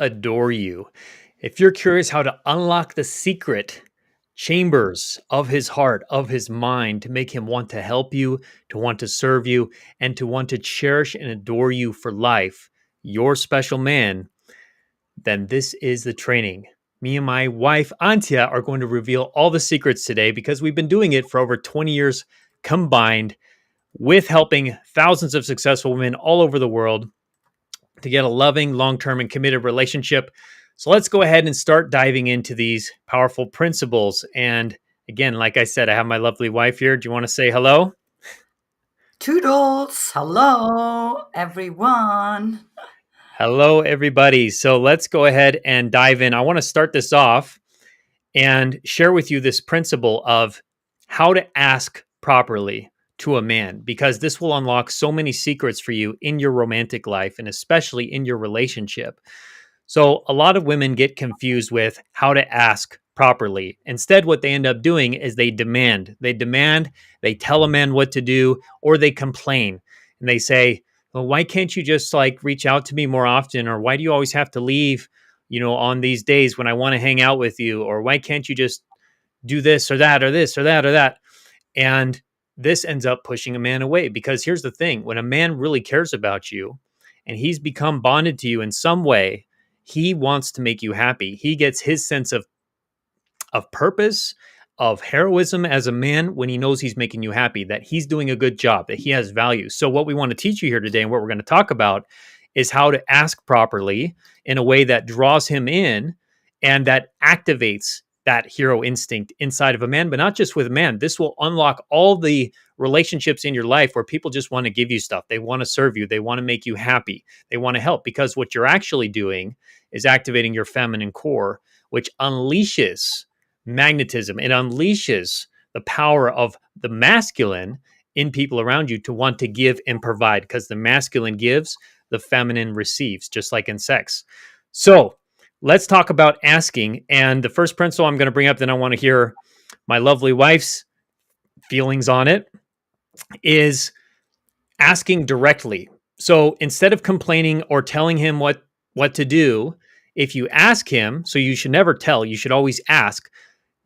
adore you. If you're curious how to unlock the secret chambers of his heart, of his mind, to make him want to help you, to want to serve you, and to want to cherish and adore you for life, your special man, then this is the training. Me and my wife, Antia, are going to reveal all the secrets today because we've been doing it for over 20 years combined with helping thousands of successful women all over the world to get a loving, long-term, and committed relationship. So let's go ahead and start diving into these powerful principles. And again, like I said, I have my lovely wife here. Do you want to say hello? Toodles! Hello, everyone. Hello, everybody. So let's go ahead and dive in. I want to start this off and share with you this principle of how to ask properly to a man, because this will unlock so many secrets for you in your romantic life and especially in your relationship. So, a lot of women get confused with how to ask properly. Instead, what they end up doing is they demand. They tell a man what to do, or they complain and they say, well, why can't you just like reach out to me more often? Or why do you always have to leave, on these days when I want to hang out with you? Or why can't you just do this or that or this or that or that? And this ends up pushing a man away because here's the thing: when a man really cares about you and he's become bonded to you in some way, he wants to make you happy. He gets his sense of purpose, of heroism as a man when he knows he's making you happy, that he's doing a good job, that he has value. So what we want to teach you here today and what we're going to talk about is how to ask properly in a way that draws him in and that activates that hero instinct inside of a man, but not just with a man. This will unlock all the relationships in your life where people just want to give you stuff. They want to serve you. They want to make you happy. They want to help, because what you're actually doing is activating your feminine core, which unleashes magnetism. It unleashes the power of the masculine in people around you to want to give and provide, because the masculine gives, the feminine receives, just like in sex. So let's talk about asking. And the first principle I'm going to bring up, then I want to hear my lovely wife's feelings on it, is asking directly. So instead of complaining or telling him what to do, if you ask him, so you should never tell, you should always ask.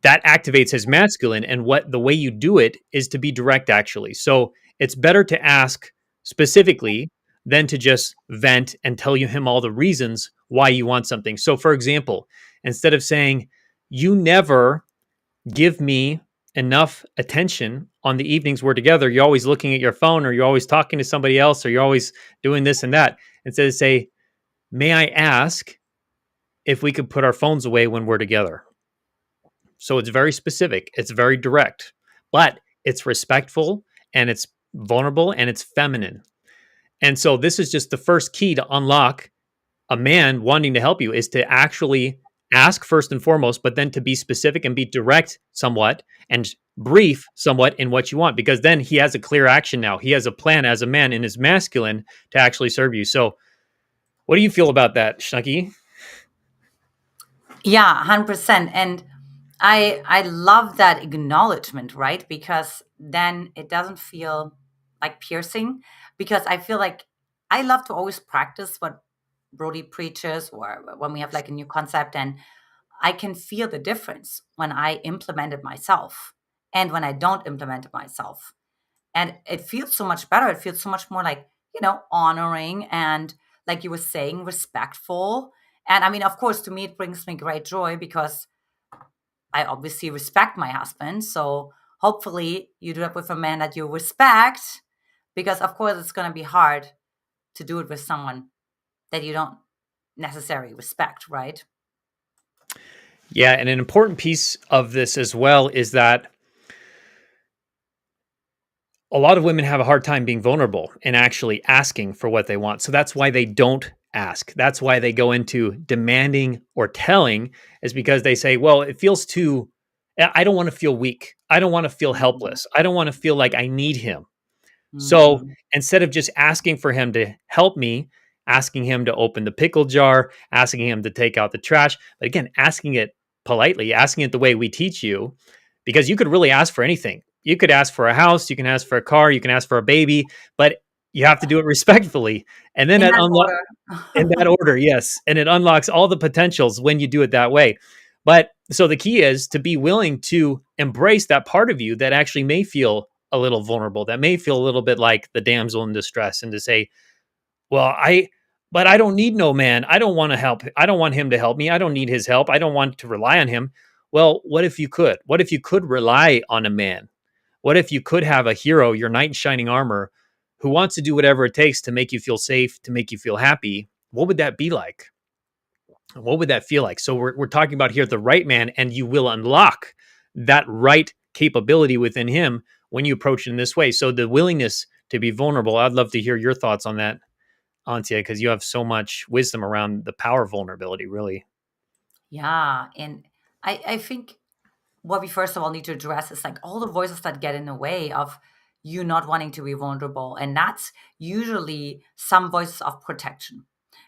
That activates his masculine, and what the way you do it is to be direct, actually. So it's better to ask specifically than to just vent and tell him all the reasons why you want something. So for example, instead of saying, you never give me enough attention on the evenings we're together, you're always looking at your phone, or you're always talking to somebody else, or you're always doing this and that, instead of say, may I ask if we could put our phones away when we're together? So it's very specific, it's very direct, but it's respectful and it's vulnerable and it's feminine. And so this is just the first key to unlock a man wanting to help you, is to actually ask first and foremost, but then to be specific and be direct somewhat and brief somewhat in what you want, because then he has a clear action now. He has a plan as a man in his masculine to actually serve you. So what do you feel about that, Shnuggy? Yeah, 100%. And I love that acknowledgement, right? Because then it doesn't feel like piercing. Because I feel like I love to always practice what Brody preaches, or when we have like a new concept, and I can feel the difference when I implement it myself and when I don't implement it myself. And it feels so much better. It feels so much more like, honoring and, like you were saying, respectful. And I mean, of course, to me, it brings me great joy because I obviously respect my husband. So hopefully you do that with a man that you respect, because of course it's going to be hard to do it with someone that you don't necessarily respect, right? Yeah, and an important piece of this as well is that a lot of women have a hard time being vulnerable and actually asking for what they want. So that's why they don't ask. That's why they go into demanding or telling, is because they say, well, it feels too, I don't want to feel weak. I don't want to feel Mhm. helpless. I don't want to feel like I need him. So Mhm. instead of just asking for him to help me, asking him to open the pickle jar, asking him to take out the trash, but again, asking it politely, asking it the way we teach you, because you could really ask for anything. You could ask for a house, you can ask for a car, you can ask for a baby, but You have to do it respectfully. And then In that that unlock in order. that order, yes. And it unlocks all the potentials when you do it that way. But so the key is to be willing to embrace that part of you that actually may feel a little vulnerable, that may feel a little bit like the damsel in distress, and to say, well, but I don't need no man. I don't want to help. I don't want him to help me. I don't need his help. I don't want to rely on him. Well, what if you could? What if you could rely on a man? What if you could have a hero, your knight in shining armor, who wants to do whatever it takes to make you feel safe, to make you feel happy? What would that be like? What would that feel like? So we're talking about here the right man, and you will unlock that right capability within him when you approach it in this way. So the willingness to be vulnerable, I'd love to hear your thoughts on that, Antia, because you have so much wisdom around the power of vulnerability, really. Yeah. And I think what we first of all need to address is like all the voices that get in the way of you not wanting to be vulnerable. And that's usually some voices of protection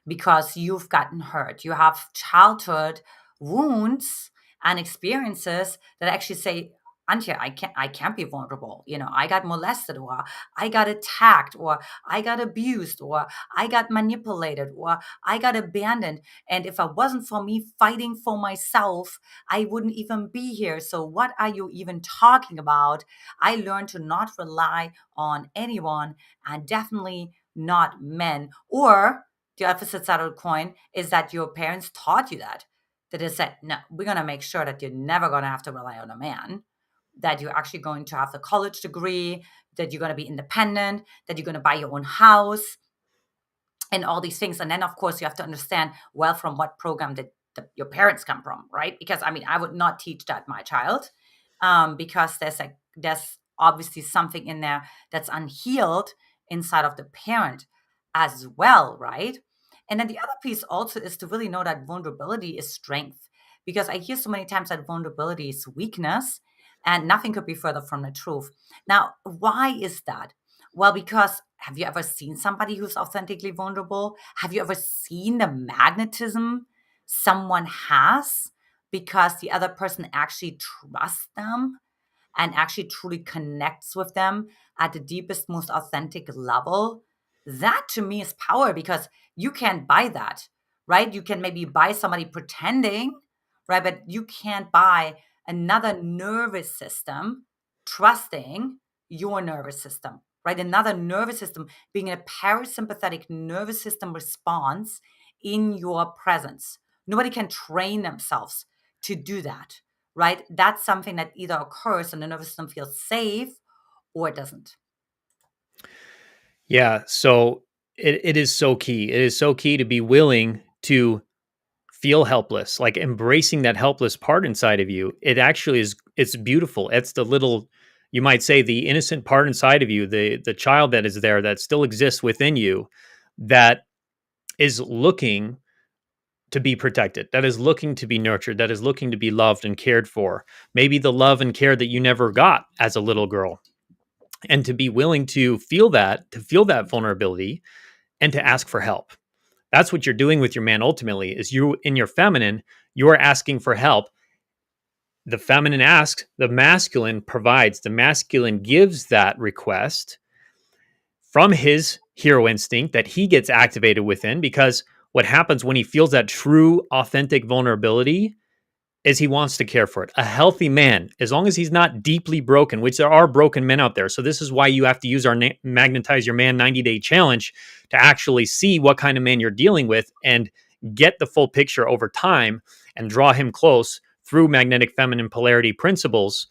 because you've gotten hurt. You have childhood wounds and experiences that actually say, Antje, I can't be vulnerable. I got molested, or I got attacked, or I got abused, or I got manipulated, or I got abandoned. And if it wasn't for me fighting for myself, I wouldn't even be here. So, what are you even talking about? I learned to not rely on anyone, and definitely not men. Or the opposite side of the coin is that your parents taught you that. That they said, no, we're going to make sure that you're never going to have to rely on a man, that you're actually going to have the college degree, that you're going to be independent, that you're going to buy your own house, and all these things. And then, of course, you have to understand well from what program did your parents come from, right? Because I mean, I would not teach that my child, because there's obviously something in there that's unhealed inside of the parent as well, right? And then the other piece also is to really know that vulnerability is strength, because I hear so many times that vulnerability is weakness, and nothing could be further from the truth. Now, why is that? Well, because have you ever seen somebody who's authentically vulnerable? Have you ever seen the magnetism someone has because the other person actually trusts them and actually truly connects with them at the deepest, most authentic level? That to me is power, because you can't buy that, right? You can maybe buy somebody pretending, right? But you can't buy another nervous system trusting your nervous system, right? Another nervous system being a parasympathetic nervous system response in your presence. Nobody can train themselves to do that, right? That's something that either occurs and the nervous system feels safe or it doesn't. Yeah. So it is so key. It is so key to be willing to feel helpless, like embracing that helpless part inside of you. It actually is, it's beautiful. It's the little, you might say, the innocent part inside of you, the child that is there that still exists within you, that is looking to be protected, that is looking to be nurtured, that is looking to be loved and cared for. Maybe the love and care that you never got as a little girl. And to be willing to feel that vulnerability and to ask for help. That's what you're doing with your man ultimately, is you in your feminine, you're asking for help. The feminine asks, the masculine provides, the masculine gives that request from his hero instinct that he gets activated within, because what happens when he feels that true authentic vulnerability is he wants to care for it. A healthy man, as long as he's not deeply broken, which there are broken men out there. So this is why you have to use our Magnetize Your Man 90-day challenge to actually see what kind of man you're dealing with and get the full picture over time and draw him close through magnetic feminine polarity principles,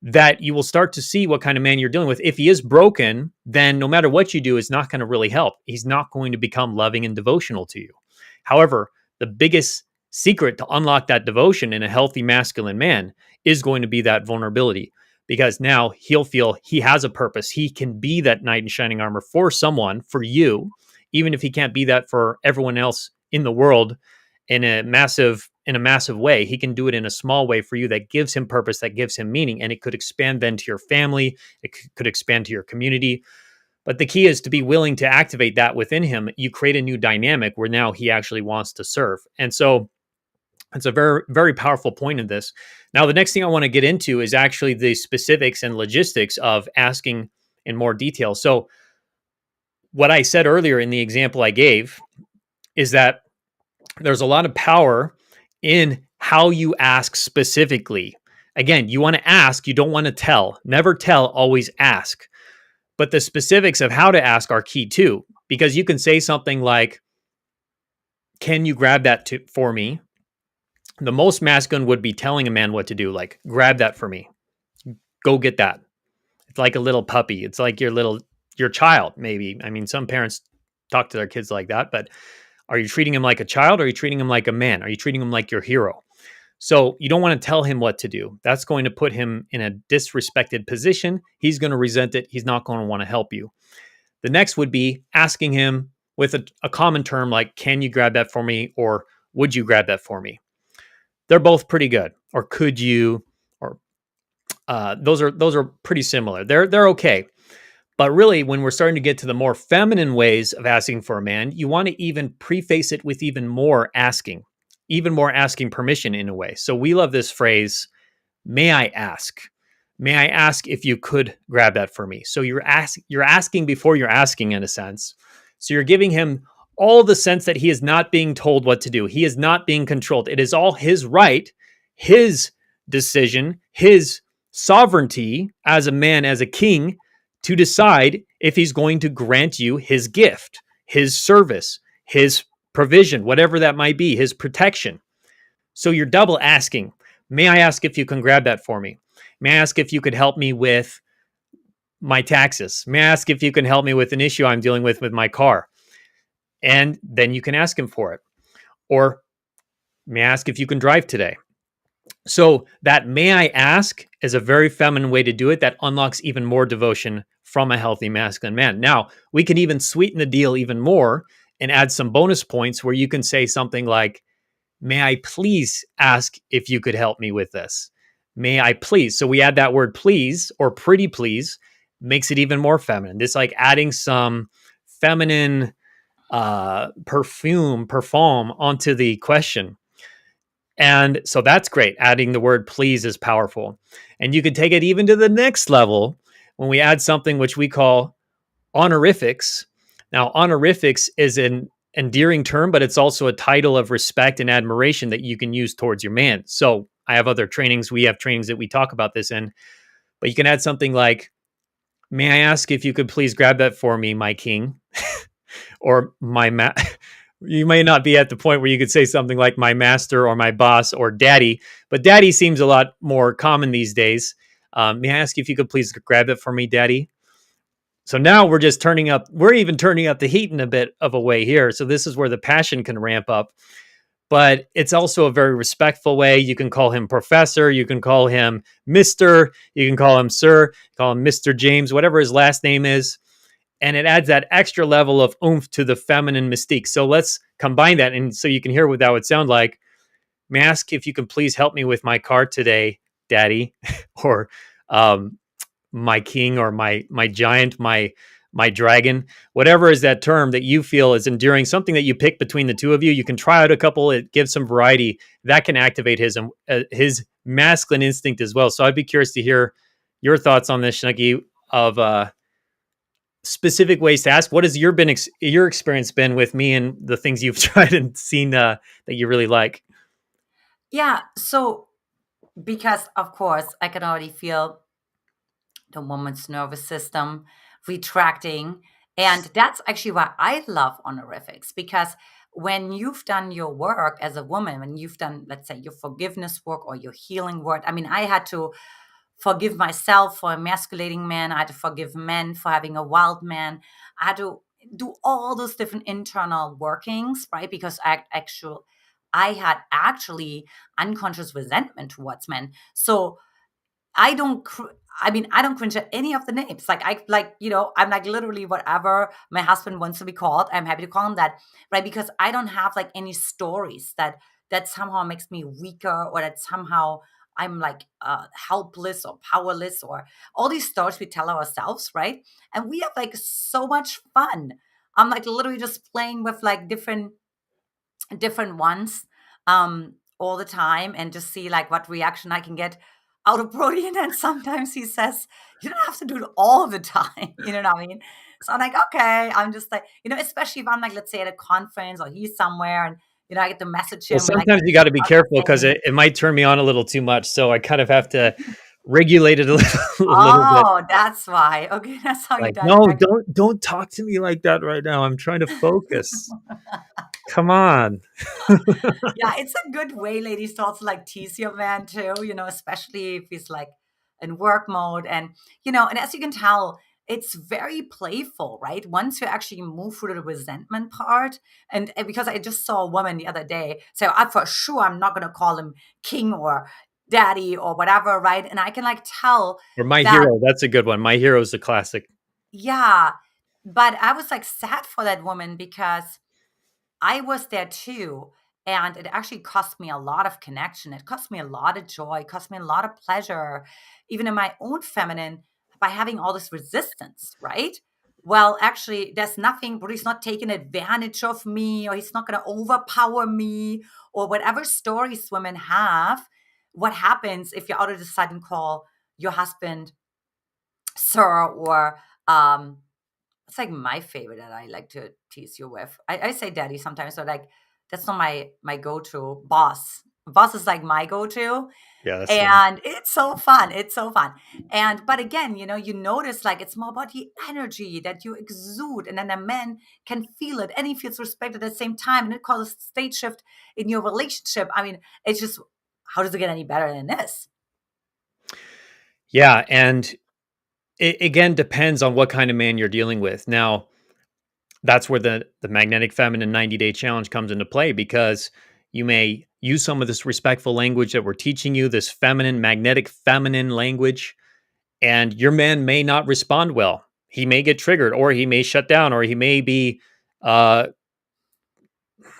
that you will start to see what kind of man you're dealing with. If he is broken, then no matter what you do, it's not going to really help. He's not going to become loving and devotional to you. However, the biggest secret to unlock that devotion in a healthy masculine man is going to be that vulnerability, because now he'll feel he has a purpose. He can be that knight in shining armor for someone, for you, even if he can't be that for everyone else in the world in a massive way. He can do it in a small way for you that gives him purpose, that gives him meaning, and it could expand then to your family. It could expand to your community. But the key is to be willing to activate that within him. You create a new dynamic where now he actually wants to serve. And so it's a very, very powerful point in this. Now, the next thing I want to get into is actually the specifics and logistics of asking in more detail. So what I said earlier in the example I gave is that there's a lot of power in how you ask specifically. Again, you want to ask, you don't want to tell. Never tell, always ask. But the specifics of how to ask are key too, because you can say something like, can you grab that for me? The most masculine would be telling a man what to do, like, grab that for me. Go get that. It's like a little puppy. It's like your child, maybe. I mean, some parents talk to their kids like that, but are you treating him like a child or are you treating him like a man? Are you treating him like your hero? So you don't want to tell him what to do. That's going to put him in a disrespected position. He's going to resent it. He's not going to want to help you. The next would be asking him with a common term like, can you grab that for me? Or would you grab that for me? They're both pretty good. Or could you? Or those are pretty similar. They're okay. But really, when we're starting to get to the more feminine ways of asking for a man, you want to even preface it with even more asking permission in a way. So we love this phrase, may I ask? May I ask if you could grab that for me? So you're asking before you're asking in a sense. So you're giving him all the sense that he is not being told what to do. He is not being controlled. It is all his right, his decision, his sovereignty as a man, as a king, to decide if he's going to grant you his gift, his service, his provision, whatever that might be, his protection. So you're double asking. May I ask if you can grab that for me? May I ask if you could help me with my taxes? May I ask if you can help me with an issue I'm dealing with my car? And then you can ask him for it. Or may I ask if you can drive today? So that may I ask is a very feminine way to do it that unlocks even more devotion from a healthy masculine man. Now, we can even sweeten the deal even more and add some bonus points where you can say something like, may I please ask if you could help me with this? May I please? So we add that word please or pretty please, makes it even more feminine. It's like adding some feminine perfume onto the question. And so that's great. Adding the word please is powerful. And you can take it even to the next level when we add something which we call honorifics. Now, honorifics is an endearing term, but it's also a title of respect and admiration that you can use towards your man. So I have other trainings. We have trainings that we talk about this in, but you can add something like, may I ask if you could please grab that for me, my king? Or you may not be at the point where you could say something like my master or my boss or daddy, but daddy seems a lot more common these days. May I ask if you could please grab it for me, daddy? So now we're even turning up the heat in a bit of a way here. So this is where the passion can ramp up, but it's also a very respectful way. You can call him professor, you can call him Mr., you can call him sir, call him Mr. James, whatever his last name is. And it adds that extra level of oomph to the feminine mystique. So let's combine that. And so you can hear what that would sound like. May I ask if you can please help me with my car today, daddy? Or my king, or my giant, my dragon, whatever is that term that you feel is endearing, something that you pick between the two of you. You can try out a couple. It gives some variety that can activate his masculine instinct as well. So I'd be curious to hear your thoughts on this, Shnuggy, of specific ways to ask. What has your experience been with me and the things you've tried and seen that you really like? Yeah. So, because of course, I can already feel the woman's nervous system retracting. And that's actually why I love honorifics, because when you've done your work as a woman, when you've done, let's say, your forgiveness work or your healing work, I mean, I had to forgive myself for emasculating men. I had to forgive men for having a wild man. I had to do all those different internal workings, right? Because I had actually unconscious resentment towards men. So I don't. I mean, I don't cringe at any of the names. Like I'm like literally whatever my husband wants to be called. I'm happy to call him that, right? Because I don't have like any stories that somehow makes me weaker, or that somehow I'm like helpless or powerless, or all these stories we tell ourselves, right? And we have like so much fun. I'm like literally just playing with like different ones all the time, and just see like what reaction I can get. out of Brody. And then sometimes he says, you don't have to do it all the time. You know what I mean? So I'm like, okay. I'm just like, especially if I'm like, let's say at a conference or he's somewhere and, I get to message Well, him when I sometimes you got to be about careful because something. it might turn me on a little too much. So I kind of have to regulate it a little, a little bit. Oh, that's why. Okay. That's how you Like, no, direct. don't talk to me like that right now. I'm trying to focus. Come on. Yeah, it's a good way, ladies, to also like tease your man too, especially if he's like in work mode. And as you can tell, it's very playful, right? Once you actually move through the resentment part. And because I just saw a woman the other day say, for sure, I'm not going to call him king or daddy or whatever, right? And I can like tell Or My that, Hero, that's a good one. My Hero is a classic. yeah, but I was like sad for that woman because I was there too. And it actually cost me a lot of connection. It cost me a lot of joy, it cost me a lot of pleasure, even in my own feminine, by having all this resistance, right? Well, actually, there's nothing, but he's not taking advantage of me, or he's not going to overpower me, or whatever stories women have. What happens if you out of the sudden call your husband sir, or it's like my favorite that I like to tease you with. I say daddy sometimes, so like that's not my go-to. Boss. Boss is like my go-to. Yeah, that's fun. And it's so fun. It's so fun. And but again, you notice like it's more about the energy that you exude. And then a man can feel it and he feels respect at the same time. And it causes state shift in your relationship. I mean, it's just how does it get any better than this? Yeah, and it again depends on what kind of man you're dealing with. Now, that's where the magnetic feminine 90-day challenge comes into play because you may use some of this respectful language that we're teaching you, this feminine, magnetic feminine language, and your man may not respond well. He may get triggered, or he may shut down, or he may be, uh,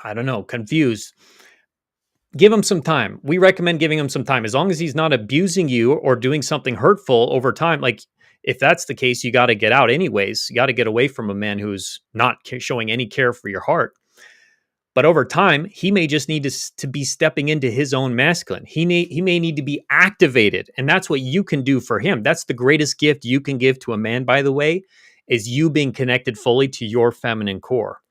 I don't know, confused. Give him some time. We recommend giving him some time. As long as he's not abusing you or doing something hurtful over time, like if that's the case, you got to get out anyways. You got to get away from a man who's not showing any care for your heart. But over time, he may just need to be stepping into his own masculine. He may need to be activated. And that's what you can do for him. That's the greatest gift you can give to a man, by the way, is you being connected fully to your feminine core.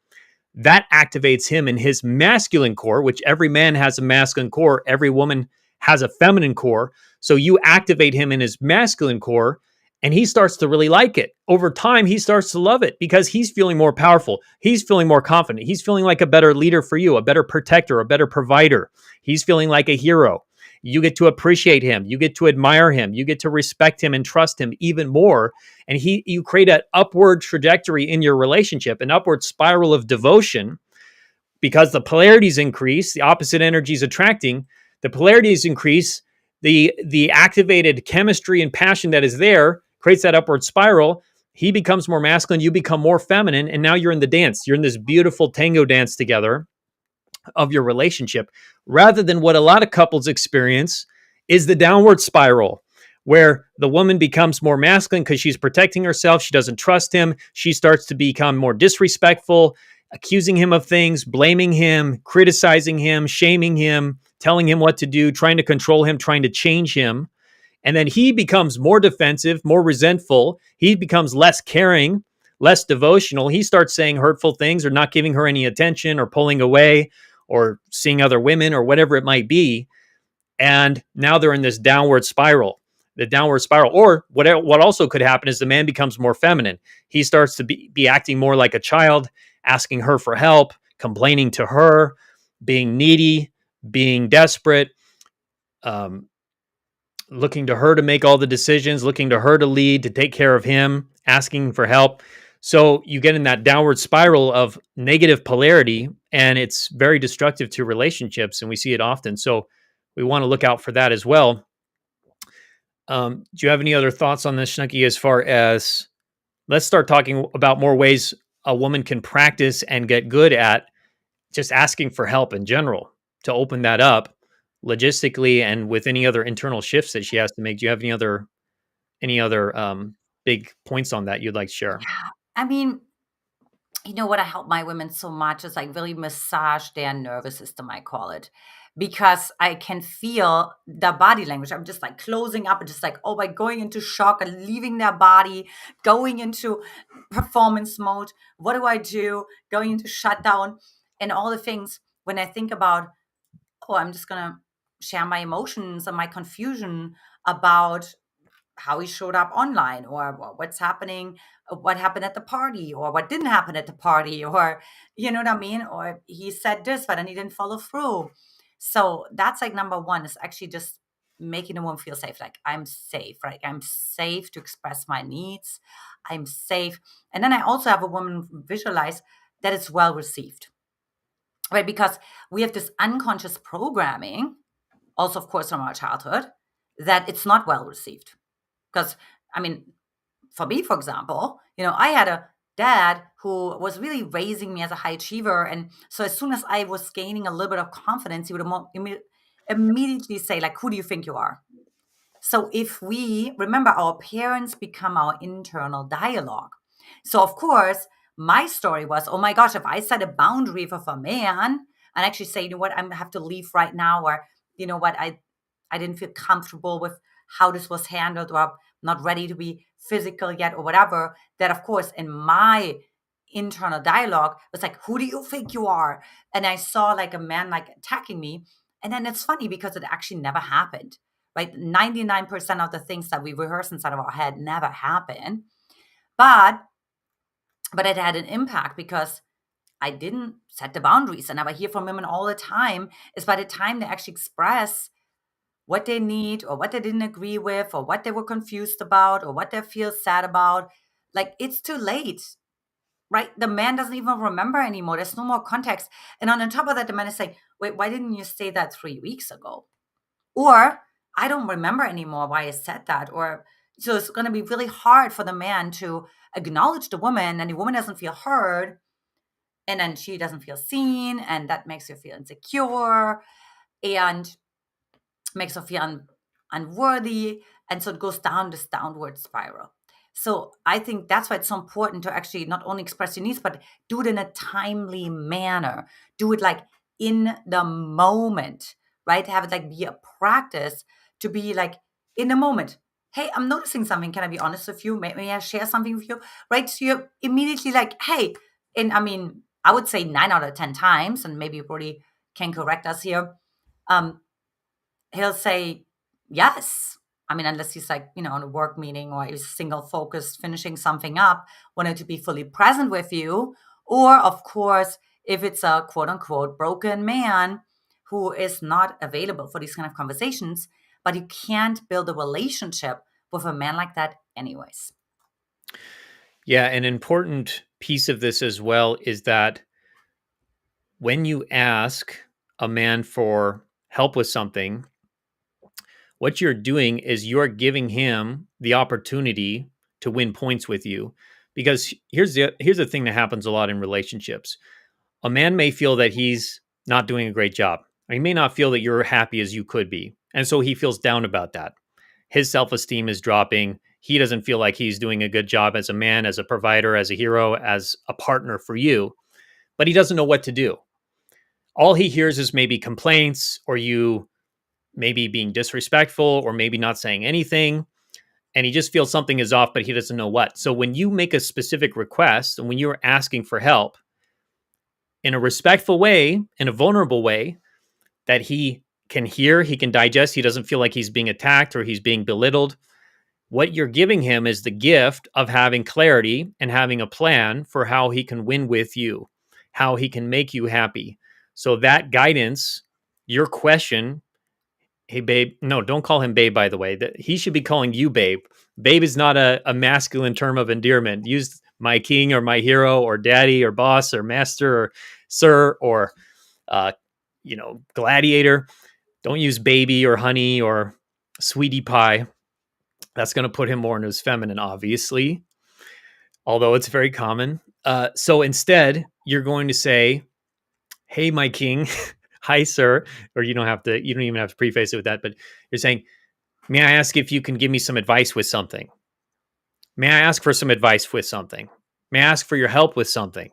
That activates him in his masculine core, which every man has a masculine core, every woman has a feminine core. So you activate him in his masculine core, and he starts to really like it. Over time, he starts to love it because he's feeling more powerful. He's feeling more confident. He's feeling like a better leader for you, a better protector, a better provider. He's feeling like a hero. You get to appreciate him. You get to admire him. You get to respect him and trust him even more. And you create an upward trajectory in your relationship, an upward spiral of devotion because the polarities increase, the opposite energies attracting, the polarities increase, the activated chemistry and passion that is there creates that upward spiral. He becomes more masculine, you become more feminine, and now you're in the dance. You're in this beautiful tango dance together of your relationship, rather than what a lot of couples experience is the downward spiral where the woman becomes more masculine because she's protecting herself. She doesn't trust him. She starts to become more disrespectful, accusing him of things, blaming him, criticizing him, shaming him, telling him what to do, trying to control him, trying to change him. And then he becomes more defensive, more resentful. He becomes less caring, less devotional. He starts saying hurtful things or not giving her any attention or pulling away or seeing other women or whatever it might be. And now they're in this downward spiral. The downward spiral, or what also could happen is the man becomes more feminine. He starts to be acting more like a child, asking her for help, complaining to her, being needy, being desperate, um, looking to her to make all the decisions, looking to her to lead, to take care of him, asking for help. So you get in that downward spiral of negative polarity, and it's very destructive to relationships, and we see it often. So we want to look out for that as well. Do you have any other thoughts on this, Shnunky, as far as let's start talking about more ways a woman can practice and get good at just asking for help in general to open that up logistically and with any other internal shifts that she has to make? Do you have any other big points on that you'd like to share? Yeah. I mean, you know what, I help my women so much is like really massage their nervous system, I call it, because I can feel the body language. I'm just like closing up and just like, oh, by going into shock and leaving their body, going into performance mode. What do I do? Going into shutdown and all the things. When I think about, oh, I'm just going to share my emotions and my confusion about how he showed up online, or what's happening, what happened at the party, or what didn't happen at the party, or you know what I mean, or he said this but then he didn't follow through. So that's like number one, is actually just making the woman feel safe, like I'm safe, right? I'm safe to express my needs, I'm safe. And then I also have a woman visualize that it's well received, right? Because we have this unconscious programming, also of course from our childhood, that it's not well received. Because, I mean, for me, for example, I had a dad who was really raising me as a high achiever. And so as soon as I was gaining a little bit of confidence, he would immediately say, like, who do you think you are? So if we remember, our parents become our internal dialogue. So of course, my story was, oh my gosh, if I set a boundary with a man and actually say, you know what, I have to leave right now, or you know what, I didn't feel comfortable with how this was handled, or I'm not ready to be physical yet, or whatever, that of course in my internal dialogue was like, who do you think you are? And I saw like a man like attacking me. And then it's funny because it actually never happened, right? 99% of the things that we rehearse inside of our head never happen. But it had an impact because I didn't set the boundaries. And I hear from women all the time is, by the time they actually express what they need, or what they didn't agree with, or what they were confused about, or what they feel sad about, like it's too late, right? The man doesn't even remember anymore. There's no more context. And on top of that, the man is saying, wait, why didn't you say that 3 weeks ago? Or I don't remember anymore why I said that. Or so it's going to be really hard for the man to acknowledge the woman, and the woman doesn't feel heard. And then she doesn't feel seen. And that makes her feel insecure and makes her feel unworthy. And so it goes down this downward spiral. So I think that's why it's so important to actually not only express your needs, but do it in a timely manner. Do it like in the moment, right? Have it like be a practice to be like in the moment. Hey, I'm noticing something. Can I be honest with you? May I share something with you? Right? So you're immediately like, hey, and I mean, I would say 9 out of 10 times, and maybe Brody can correct us here. Um, he'll say yes. I mean, unless he's like, on a work meeting, or he's single focused, finishing something up, wanted to be fully present with you. Or, of course, if it's a quote unquote broken man who is not available for these kind of conversations, but you can't build a relationship with a man like that, anyways. Yeah, an important piece of this as well is that when you ask a man for help with something, what you're doing is you're giving him the opportunity to win points with you. Because here's the thing that happens a lot in relationships. A man may feel that he's not doing a great job. Or he may not feel that you're happy as you could be. And so he feels down about that. His self-esteem is dropping. He doesn't feel like he's doing a good job as a man, as a provider, as a hero, as a partner for you, but he doesn't know what to do. All he hears is maybe complaints, or you maybe being disrespectful, or maybe not saying anything. And he just feels something is off, but he doesn't know what. So when you make a specific request, and when you're asking for help in a respectful way, in a vulnerable way, that he can hear, he can digest, he doesn't feel like he's being attacked or he's being belittled. What you're giving him is the gift of having clarity and having a plan for how he can win with you, how he can make you happy. So that guidance, your question, hey, babe, no, don't call him babe, by the way. He should be calling you babe. Babe is not a masculine term of endearment. Use my king or my hero or daddy or boss or master or sir or, gladiator. Don't use baby or honey or sweetie pie. That's going to put him more into his feminine, obviously, although it's very common. So instead, you're going to say, hey, my king, hi, sir, or you don't even have to preface it with that, but you're saying, may I ask if you can give me some advice with something? May I ask for some advice with something? May I ask for your help with something?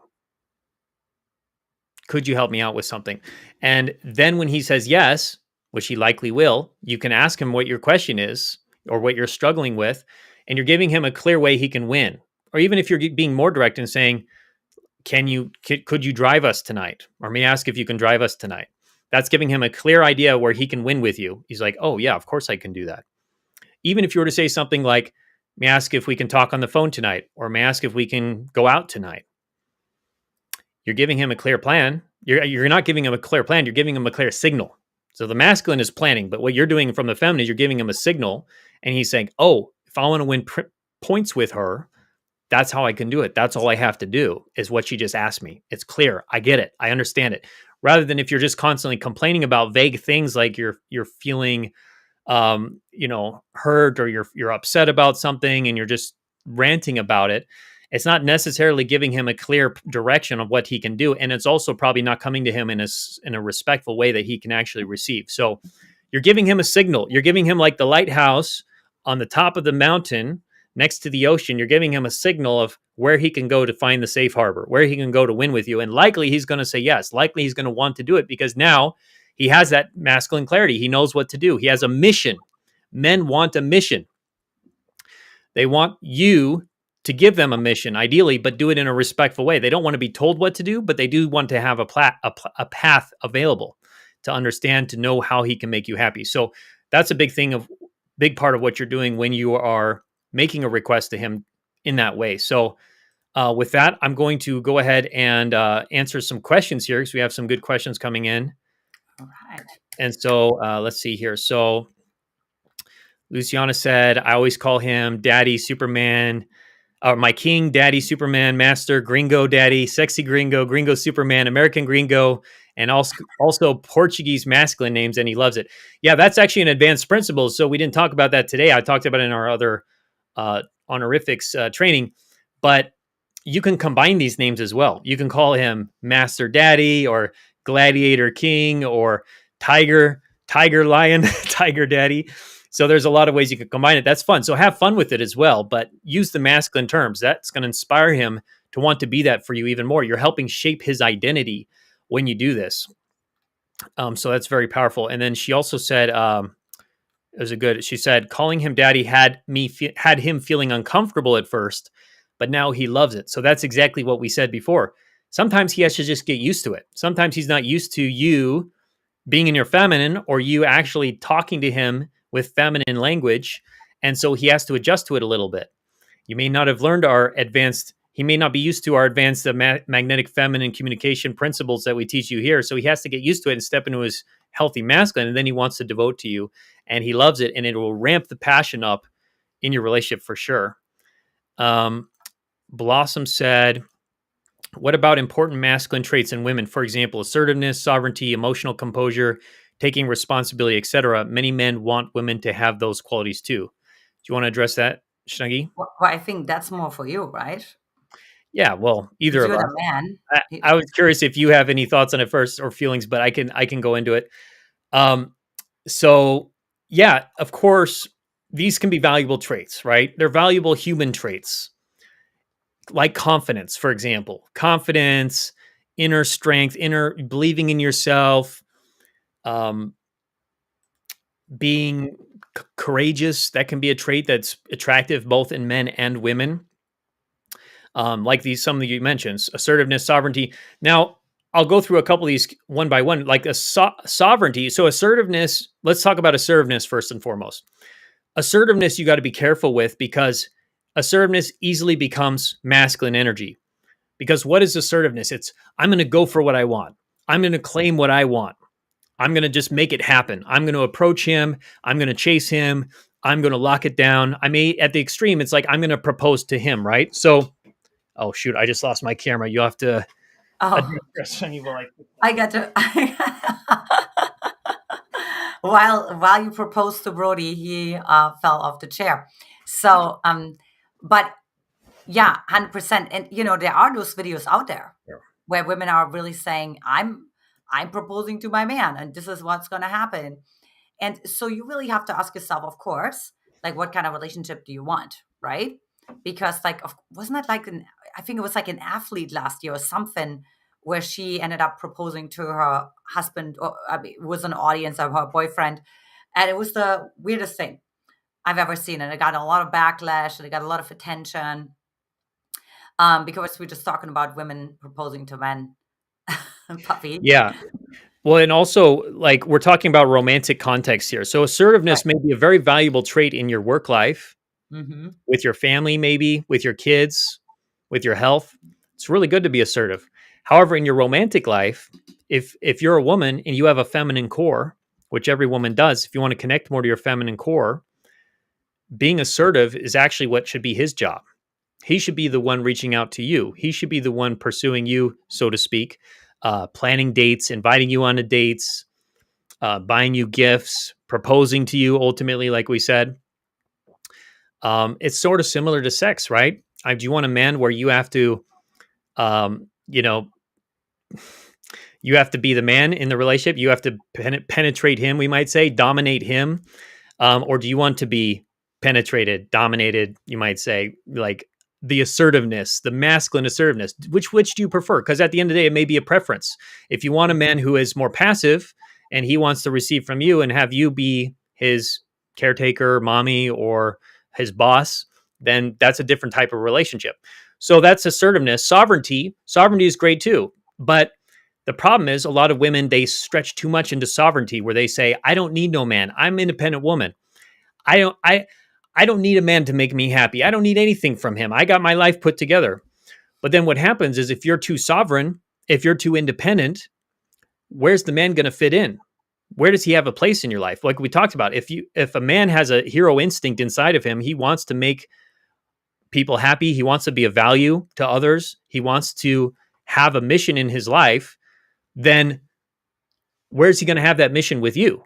Could you help me out with something? And then when he says yes, which he likely will, you can ask him what your question is or what you're struggling with, and you're giving him a clear way he can win. Or even if you're being more direct and saying, could you drive us tonight? Or may I ask if you can drive us tonight? That's giving him a clear idea where he can win with you. He's like, oh, yeah, of course I can do that. Even if you were to say something like, may I ask if we can talk on the phone tonight? Or may I ask if we can go out tonight? You're giving him a clear plan. You're not giving him a clear plan. You're giving him a clear signal. So the masculine is planning, but what you're doing from the feminine is you're giving him a signal, and he's saying, "Oh, if I want to win points with her, that's how I can do it. That's all I have to do is what she just asked me. It's clear. I get it. I understand it." Rather than if you're just constantly complaining about vague things like you're feeling hurt, or you're upset about something and you're just ranting about it, it's not necessarily giving him a clear direction of what he can do, and it's also probably not coming to him in a respectful way that he can actually receive. So you're giving him a signal. You're giving him like the lighthouse on the top of the mountain next to the ocean. You're giving him a signal of where he can go to find the safe harbor, where he can go to win with you, and likely he's going to say yes. Likely he's going to want to do it because now he has that masculine clarity. He knows what to do. He has a mission. Men want a mission. They want you to give them a mission, ideally, but do it in a respectful way. They don't want to be told what to do, but they do want to have a path available to understand, to know how he can make you happy. So that's a big part of what you're doing when you are making a request to him in that way. So with that, I'm going to go ahead and answer some questions here because we have some good questions coming in. All right. And so let's see here. So Luciana said, I always call him Daddy Superman, my king, Daddy Superman, Master, Gringo Daddy, Sexy Gringo, Gringo Superman, American Gringo, and also Portuguese masculine names, and he loves it. Yeah, that's actually an advanced principle. So we didn't talk about that today. I talked about it in our other honorifics training, but you can combine these names as well. You can call him Master Daddy or Gladiator King or Tiger Lion, Tiger Daddy. So there's a lot of ways you can combine it. That's fun. So have fun with it as well, but use the masculine terms. That's going to inspire him to want to be that for you even more. You're helping shape his identity when you do this. So that's very powerful. And then she also said, she said, calling him daddy had him feeling uncomfortable at first, but now he loves it. So that's exactly what we said before. Sometimes he has to just get used to it. Sometimes he's not used to you being in your feminine or you actually talking to him with feminine language. And so he has to adjust to it a little bit. You may not have learned he may not be used to our advanced magnetic feminine communication principles that we teach you here. So he has to get used to it and step into his healthy masculine. And then he wants to devote to you and he loves it. And it will ramp the passion up in your relationship for sure. Blossom said, what about important masculine traits in women? For example, assertiveness, sovereignty, emotional composure, taking responsibility, etc. Many men want women to have those qualities too. Do you want to address that, Schnuggy? Well, I think that's more for you, right? Yeah, well, either of You're us. the man. I was curious if you have any thoughts on it first or feelings, but I can go into it. So yeah, of course, these can be valuable traits, right? They're valuable human traits, like confidence, for example. Confidence, inner strength, inner believing in yourself, being courageous. That can be a trait that's attractive both in men and women. Like some that you mentioned, assertiveness, sovereignty. Now, I'll go through a couple of these one by one, like sovereignty. So assertiveness, let's talk about assertiveness first and foremost. Assertiveness, you got to be careful with because assertiveness easily becomes masculine energy. Because what is assertiveness? It's, I'm going to go for what I want. I'm going to claim what I want. I'm going to just make it happen. I'm going to approach him. I'm going to chase him. I'm going to lock it down. I may, at the extreme, it's like I'm going to propose to him, right? So, oh shoot, I just lost my camera. You'll have to Oh, I got to. While you proposed to Brody, he fell off the chair. So, but yeah, 100%. And there are those videos out there where women are really saying, I'm proposing to my man, and this is what's going to happen. And so you really have to ask yourself, of course, like, what kind of relationship do you want, right? Because wasn't that I think it was like an athlete last year or something, where she ended up proposing to her husband, or I mean, it was an audience of her boyfriend. And it was the weirdest thing I've ever seen. And it got a lot of backlash and it got a lot of attention, because we're just talking about women proposing to men. Puppy. Yeah. Well, and also, like, we're talking about romantic context here. So Right. assertiveness may be a very valuable trait in your work life, Hmm. with your family, maybe with your kids, with your health. It's really good to be assertive. However, in your romantic life, if you're a woman and you have a feminine core, which every woman does, if you want to connect more to your feminine core, being assertive is actually what should be his job. He should be the one reaching out to you. He should be the one pursuing you, so to speak, planning dates, inviting you on the dates, buying you gifts, proposing to you. Ultimately, like we said, it's sort of similar to sex, right? Do you want a man where you have to, you know, you have to be the man in the relationship? You have to penetrate him, we might say, dominate him, or do you want to be penetrated, dominated? You might say, like the assertiveness, the masculine assertiveness. Which do you prefer? Because at the end of the day, it may be a preference. If you want a man who is more passive and he wants to receive from you and have you be his caretaker, mommy, or his boss, then that's a different type of relationship. So that's assertiveness. Sovereignty is great too, but the problem is a lot of women, they stretch too much into sovereignty where they say, I don't need no man. I'm an independent woman. I don't I I don't need a man to make me happy. I don't need anything from him. I got my life put together. But then what happens is if you're too sovereign, if you're too independent, where's the man going to fit in? Where does he have a place in your life? Like we talked about, if a man has a hero instinct inside of him, he wants to make people happy, he wants to be of value to others, he wants to have a mission in his life, then where's he going to have that mission with you?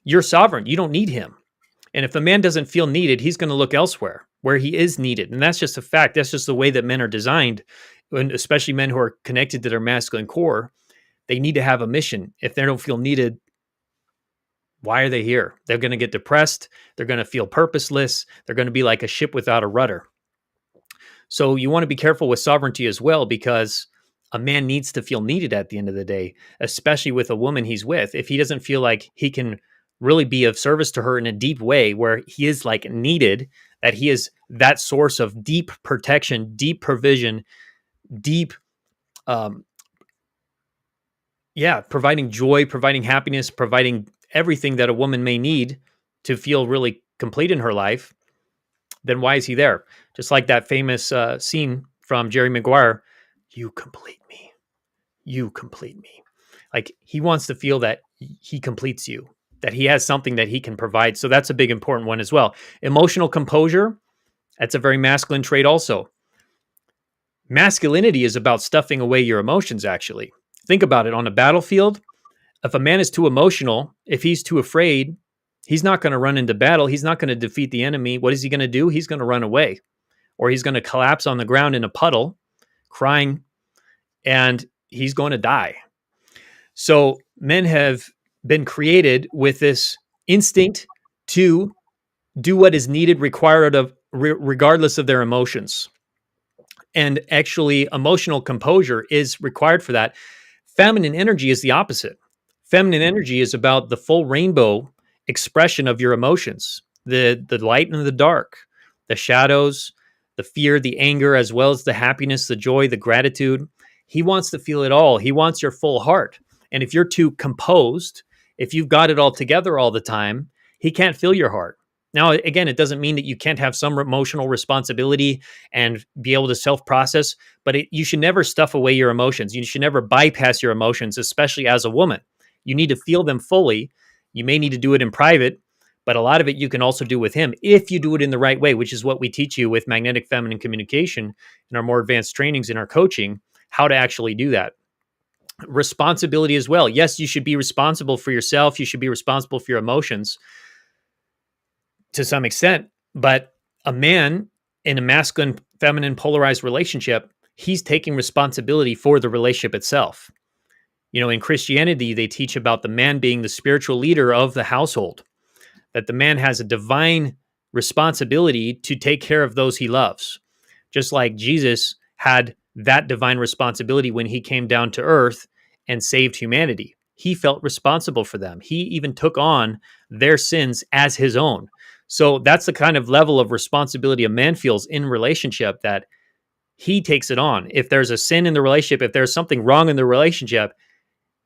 You're sovereign. You don't need him. And if the man doesn't feel needed, he's going to look elsewhere where he is needed. And that's just a fact. That's just the way that men are designed, and especially men who are connected to their masculine core. They need to have a mission. If they don't feel needed, why are they here? They're going to get depressed. They're going to feel purposeless. They're going to be like a ship without a rudder. So you want to be careful with sovereignty as well, because a man needs to feel needed at the end of the day, especially with a woman he's with. If he doesn't feel like he can really be of service to her in a deep way where he is like needed, that he is that source of deep protection, deep provision, deep, um, providing joy, providing happiness, providing everything that a woman may need to feel really complete in her life, then why is he there? Just like that famous scene from Jerry Maguire, you complete me. You complete me. Like he wants to feel that he completes you, that he has something that he can provide. So that's a big important one as well. Emotional composure, that's a very masculine trait also. Masculinity is about stuffing away your emotions, actually. Think about it on a battlefield. If a man is too emotional, if he's too afraid, he's not going to run into battle. He's not going to defeat the enemy. What is he going to do? He's going to run away, or he's going to collapse on the ground in a puddle, crying, and he's going to die. So men have been created with this instinct to do what is needed, required of, regardless of their emotions. And actually, emotional composure is required for that. Feminine energy is the opposite. Feminine energy is about the full rainbow expression of your emotions, the light and the dark, the shadows, the fear, the anger, as well as the happiness, the joy, the gratitude. He wants to feel it all. He wants your full heart. And if you're too composed, if you've got it all together all the time, he can't feel your heart. Now, again, it doesn't mean that you can't have some emotional responsibility and be able to self-process, but you should never stuff away your emotions. You should never bypass your emotions, especially as a woman. You need to feel them fully. You may need to do it in private, but a lot of it you can also do with him if you do it in the right way, which is what we teach you with magnetic feminine communication in our more advanced trainings in our coaching, how to actually do that. Responsibility as well. Yes, you should be responsible for yourself. You should be responsible for your emotions to some extent, but a man in a masculine feminine polarized relationship, he's taking responsibility for the relationship itself. You know, in Christianity, they teach about the man being the spiritual leader of the household, that the man has a divine responsibility to take care of those he loves. Just like Jesus had that divine responsibility when he came down to earth and saved humanity. He felt responsible for them. He even took on their sins as his own. So that's the kind of level of responsibility a man feels in relationship, that he takes it on. If there's a sin in the relationship, if there's something wrong in the relationship,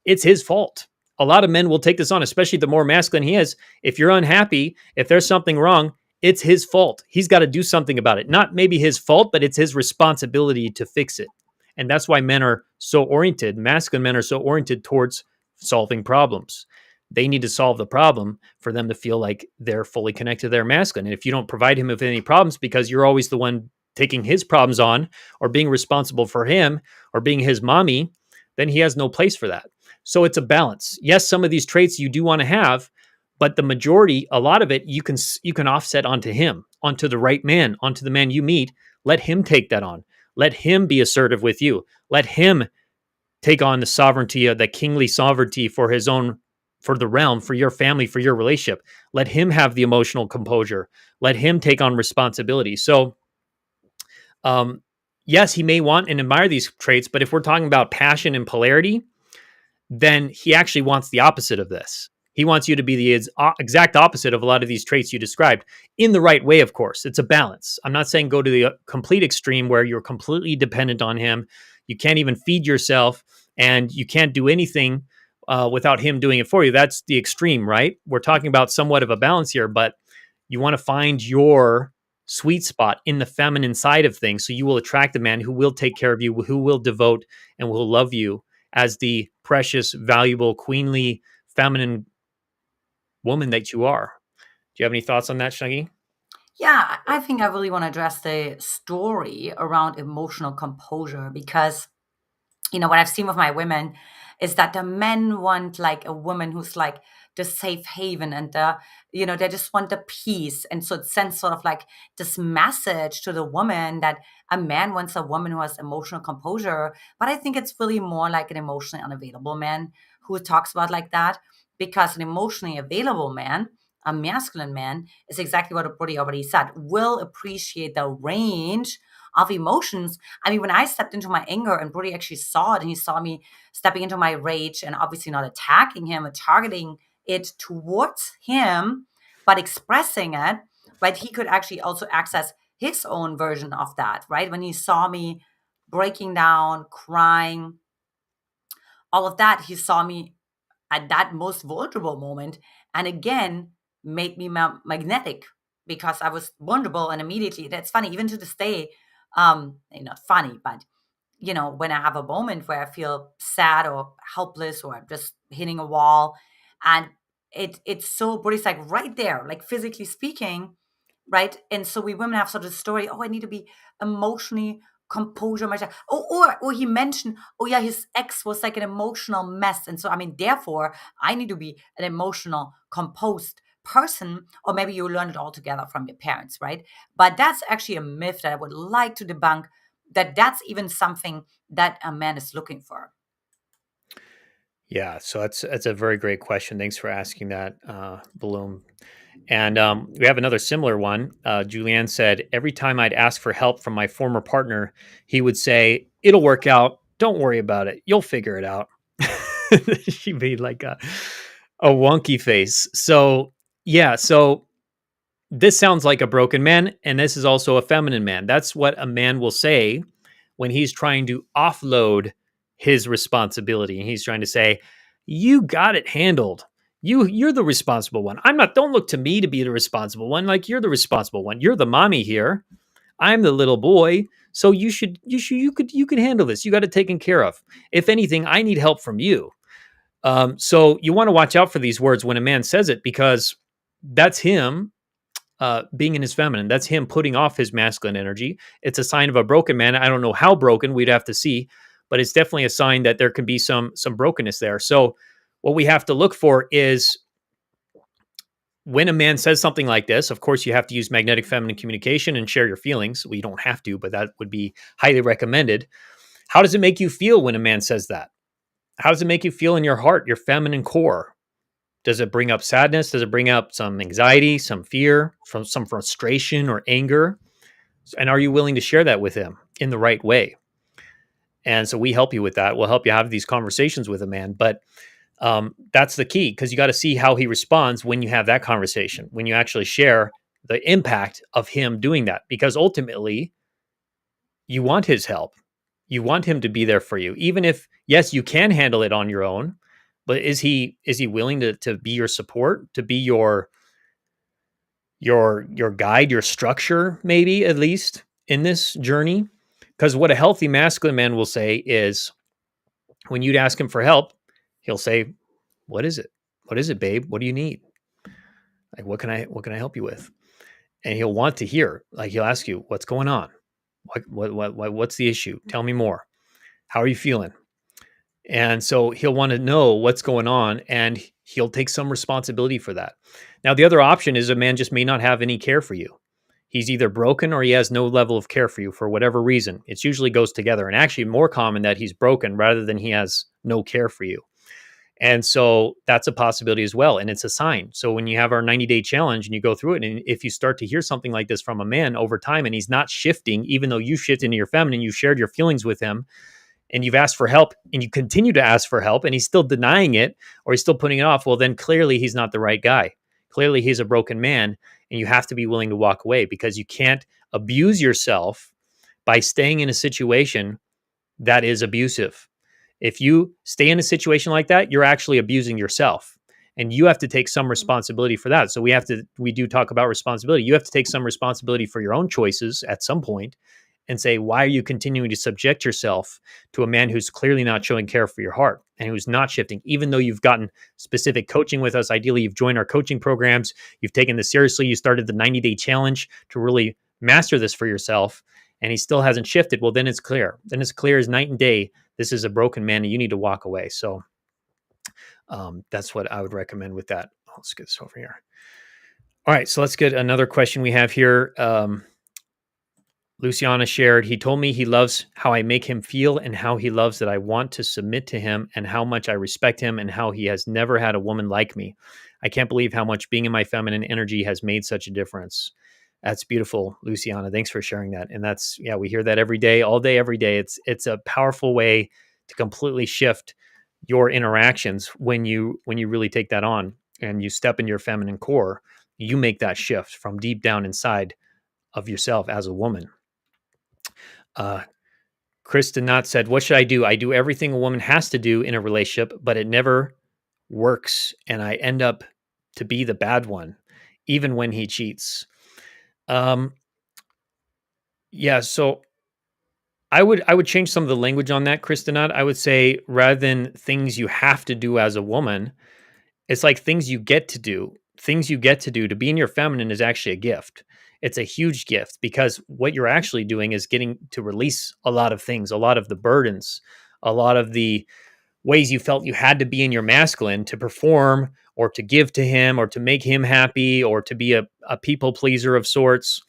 it's his fault. A lot of men will take this on, especially the more masculine he is. If you're unhappy, if there's something wrong, it's his fault. He's got to do something about it. Not maybe his fault, but it's his responsibility to fix it. And that's why men are so oriented, masculine men are so oriented towards solving problems. They need to solve the problem for them to feel like they're fully connected to their masculine. And if you don't provide him with any problems because you're always the one taking his problems on or being responsible for him or being his mommy, then he has no place for that. So it's a balance. Yes, some of these traits you do want to have, but the majority, a lot of it, you can offset onto him, onto the right man, onto the man you meet. Let him take that on. Let him be assertive with you. Let him take on the sovereignty, the kingly sovereignty for his own, for the realm, for your family, for your relationship. Let him have the emotional composure. Let him take on responsibility. So, yes, he may want and admire these traits, but if we're talking about passion and polarity, then he actually wants the opposite of this. He wants you to be the exact opposite of a lot of these traits you described, in the right way, of course. It's a balance. I'm not saying go to the complete extreme where you're completely dependent on him. You can't even feed yourself and you can't do anything without him doing it for you. That's the extreme, right? We're talking about somewhat of a balance here, but you want to find your sweet spot in the feminine side of things. So you will attract a man who will take care of you, who will devote and will love you as the precious, valuable, queenly, feminine woman that you are. Do you have any thoughts on that, Shaggy? Yeah, I think I really want to address the story around emotional composure because, what I've seen with my women is that the men want like a woman who's like the safe haven and they just want the peace. And so it sends sort of like this message to the woman that a man wants a woman who has emotional composure. But I think it's really more like an emotionally unavailable man who talks about like that, because an emotionally available man, a masculine man, is exactly what Brody already said, will appreciate the range of emotions. I mean, when I stepped into my anger and Brody actually saw it and he saw me stepping into my rage and obviously not attacking him or targeting it towards him, but expressing it, right? He could actually also access his own version of that, right? When he saw me breaking down, crying, all of that, he saw me at that most vulnerable moment, and again made me magnetic because I was vulnerable. And immediately, that's funny, even to this day, not funny, but when I have a moment where I feel sad or helpless or I'm just hitting a wall, and it's so, but it's like right there, like physically speaking, right? And so we women have sort of story, oh, I need to be emotionally composure myself. Or he mentioned, oh yeah, his ex was like an emotional mess. And so I mean, therefore, I need to be an emotional composed person, or maybe you learned it all together from your parents, right? But that's actually a myth that I would like to debunk, that that's even something that a man is looking for. Yeah, so that's a very great question. Thanks for asking that, Bloom. And we have another similar one. Julianne said, every time I'd ask for help from my former partner, he would say, "It'll work out. Don't worry about it. You'll figure it out." She made like a wonky face. So yeah, so this sounds like a broken man, and this is also a feminine man. That's what a man will say when he's trying to offload his responsibility. And he's trying to say, "You got it handled. You're the responsible one. I'm not. Don't look to me to be the responsible one. Like you're the responsible one. You're the mommy here. I'm the little boy. So you could handle this. You got it taken care of. If anything, I need help from you." So you want to watch out for these words when a man says it, because that's him being in his feminine. That's him putting off his masculine energy. It's a sign of a broken man. I don't know how broken, we'd have to see, but it's definitely a sign that there can be some brokenness there. So what we have to look for is when a man says something like this. Of course, you have to use magnetic feminine communication and share your feelings. Well, you don't have to, but that would be highly recommended. How does it make you feel when a man says that? How does it make you feel in your heart, your feminine core? Does it bring up sadness? Does it bring up some anxiety, some fear, from some frustration or anger? And are you willing to share that with him in the right way? And so we help you with that. We'll help you have these conversations with a man. But that's the key, because you got to see how he responds when you have that conversation, when you actually share the impact of him doing that, because ultimately you want his help. You want him to be there for you, even if, yes, you can handle it on your own. But is he willing to be your support, to be your guide, your structure, maybe at least in this journey? Because what a healthy masculine man will say is, when you'd ask him for help, he'll say, "What is it? What is it, babe? What do you need? Like, what can I help you with?" And he'll want to hear, like, he'll ask you, "What's going on? What's the issue? Tell me more. How are you feeling?" And so he'll want to know what's going on, and he'll take some responsibility for that. Now, the other option is a man just may not have any care for you. He's either broken or he has no level of care for you for whatever reason. It usually goes together, and actually more common that he's broken rather than he has no care for you. And so that's a possibility as well. And it's a sign. So when you have our 90-day challenge and you go through it, and if you start to hear something like this from a man over time and he's not shifting, even though you shift into your feminine, you shared your feelings with him and you've asked for help and you continue to ask for help and he's still denying it or he's still putting it off, well, then clearly he's not the right guy. Clearly he's a broken man, and you have to be willing to walk away, because you can't abuse yourself by staying in a situation that is abusive. If you stay in a situation like that, you're actually abusing yourself, and you have to take some responsibility for that. So we do talk about responsibility. You have to take some responsibility for your own choices at some point and say, why are you continuing to subject yourself to a man who's clearly not showing care for your heart and who's not shifting, even though you've gotten specific coaching with us? Ideally, you've joined our coaching programs. You've taken this seriously. You started the 90-day challenge to really master this for yourself, and he still hasn't shifted. Well, then it's clear. Then it's clear as night and day. This is a broken man and you need to walk away. So that's what I would recommend with that. Let's get this over here. All right. So let's get another question we have here. Luciana shared, he told me he loves how I make him feel and how he loves that I want to submit to him and how much I respect him and how he has never had a woman like me. I can't believe how much being in my feminine energy has made such a difference. That's beautiful, Luciana. Thanks for sharing that. And that's, yeah, we hear that every day, all day, every day. It's a powerful way to completely shift your interactions when you really take that on and you step into your feminine core. You make that shift from deep down inside of yourself as a woman. Kristen Knott said, what should I do? I do everything a woman has to do in a relationship, but it never works. And I end up to be the bad one, even when he cheats. Yeah. So I would change some of the language on that, Kristen Knott. I would say, rather than things you have to do as a woman, it's like things you get to do. Things you get to do. To be in your feminine is actually a gift. It's a huge gift, because what you're actually doing is getting to release a lot of things, a lot of the burdens, a lot of the ways you felt you had to be in your masculine to perform or to give to him or to make him happy or to be a people pleaser of sorts.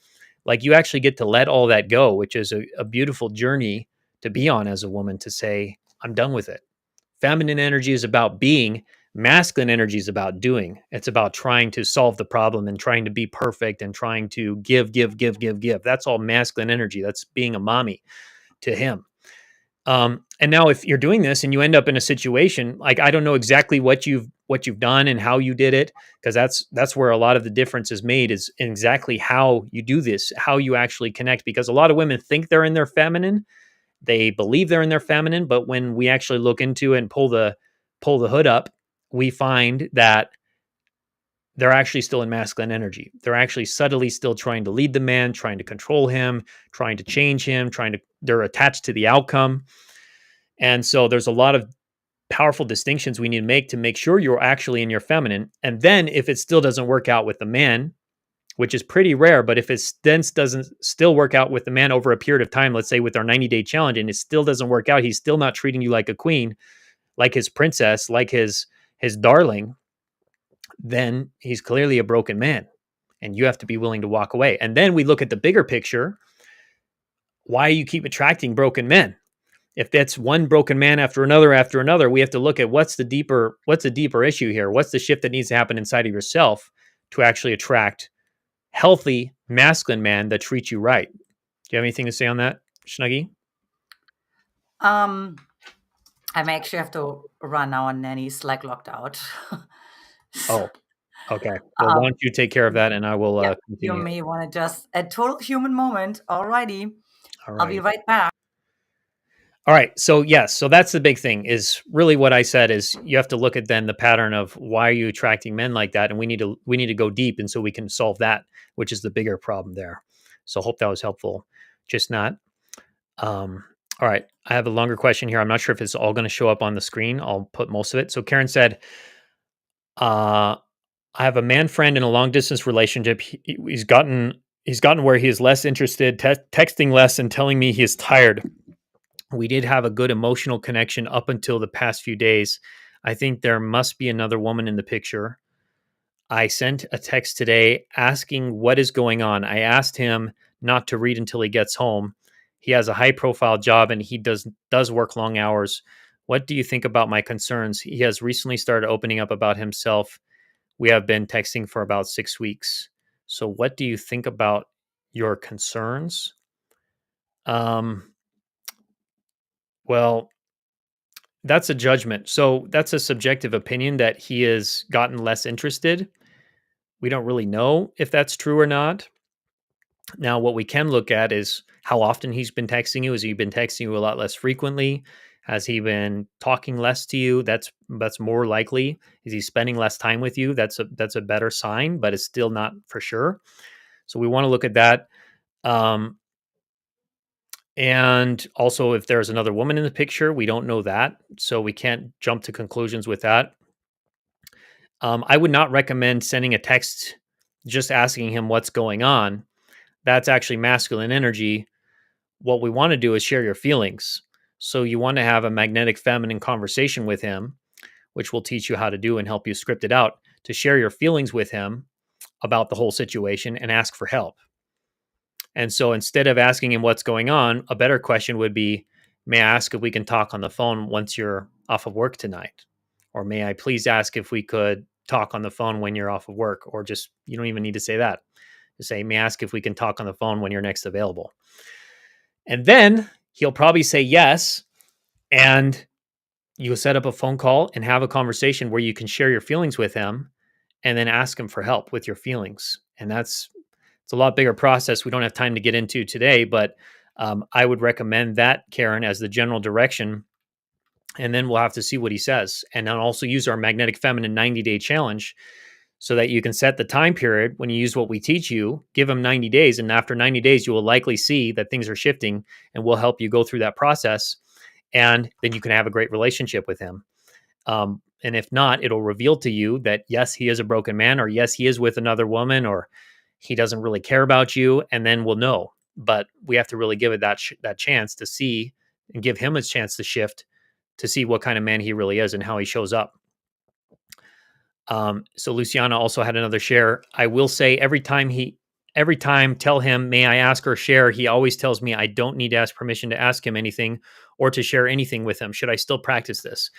Like, you actually get to let all that go, which is a beautiful journey to be on as a woman, to say, I'm done with it. Feminine energy is about being. Masculine energy is about doing. It's about trying to solve the problem and trying to be perfect and trying to give, give, give, give, give. That's all masculine energy. That's being a mommy to him. And now if you're doing this and you end up in a situation, like, I don't know exactly what you've done and how you did it, because that's where a lot of the difference is made, is in exactly how you do this, how you actually connect. Because a lot of women think they're in their feminine, they believe they're in their feminine, but when we actually look into it and pull the hood up, we find that they're actually still in masculine energy. They're actually subtly still trying to lead the man, trying to control him, trying to change him, they're attached to the outcome. And so there's a lot of powerful distinctions we need to make sure you're actually in your feminine. And then if it still doesn't work out with the man, which is pretty rare, but if it then doesn't still work out with the man over a period of time, let's say with our 90-day challenge, and it still doesn't work out, he's still not treating you like a queen, like his princess, like his darling, then he's clearly a broken man. And you have to be willing to walk away. And then we look at the bigger picture. Why you keep attracting broken men? If that's one broken man after another, we have to look at what's the deeper issue here? What's the shift that needs to happen inside of yourself to actually attract healthy masculine man that treats you right? Do you have anything to say on that, Snuggie? Um, I may actually have to run now, and Nanny's like locked out. Oh, okay. Well, why um, don't you take care of that and I will yeah, you continue. may want to just a total human moment. Alrighty, All I'll be right. right back. All right. So yes, so that's the big thing is really what I said is you have to look at then the pattern of why are you attracting men like that? And we need to go deep and so we can solve that, which is the bigger problem there. So hope that was helpful. Just not. Um, all right. I have a longer question here. I'm not sure if it's all going to show up on the screen. I'll put most of it. So Karen said, uh, I have a man friend in a long distance relationship. He's gotten where he is less interested, texting less and telling me he is tired. We did have a good emotional connection up until the past few days. I think there must be another woman in the picture. I sent a text today asking what is going on. I asked him not to read until he gets home. He has a high profile job and he does work long hours. What do you think about my concerns? He has recently started opening up about himself. We have been texting for about 6 weeks. So what do you think about your concerns? Um well, that's a judgment. So that's a subjective opinion that he has gotten less interested. We don't really know if that's true or not. Now, what we can look at is how often he's been texting you. Has he been texting you a lot less frequently? Has he been talking less to you? That's more likely. Is he spending less time with you? That's a better sign, but it's still not for sure. So we want to look at that. Um, and also, if there's another woman in the picture, we don't know that, so we can't jump to conclusions with that. I would not recommend sending a text just asking him what's going on. That's actually masculine energy. What we want to do is share your feelings. So you want to have a magnetic feminine conversation with him, which will teach you how to do and help you script it out to share your feelings with him about the whole situation and ask for help. And so instead of asking him what's going on, a better question would be, may I ask if we can talk on the phone once you're off of work tonight? Or may I please ask if we could talk on the phone when you're off of work? Or just, you don't even need to say that. Just say, may I ask if we can talk on the phone when you're next available? And then he'll probably say yes. And you'll set up a phone call and have a conversation where you can share your feelings with him and then ask him for help with your feelings. And it's a lot bigger process we don't have time to get into today, but I would recommend that, Karen, as the general direction. And then we'll have to see what he says. And then also use our Magnetic Feminine 90-day challenge so that you can set the time period when you use what we teach you, give him 90 days. And after 90 days, you will likely see that things are shifting and we'll help you go through that process. And then you can have a great relationship with him. And if not, it'll reveal to you that yes, he is a broken man, or yes, he is with another woman, or he doesn't really care about you. And then we'll know. But we have to really give it that chance to see and give him a chance to shift to see what kind of man he really is and how he shows up. So Luciana also had another share. I will say every time tell him, may I ask or share? He always tells me I don't need to ask permission to ask him anything or to share anything with him. Should I still practice this?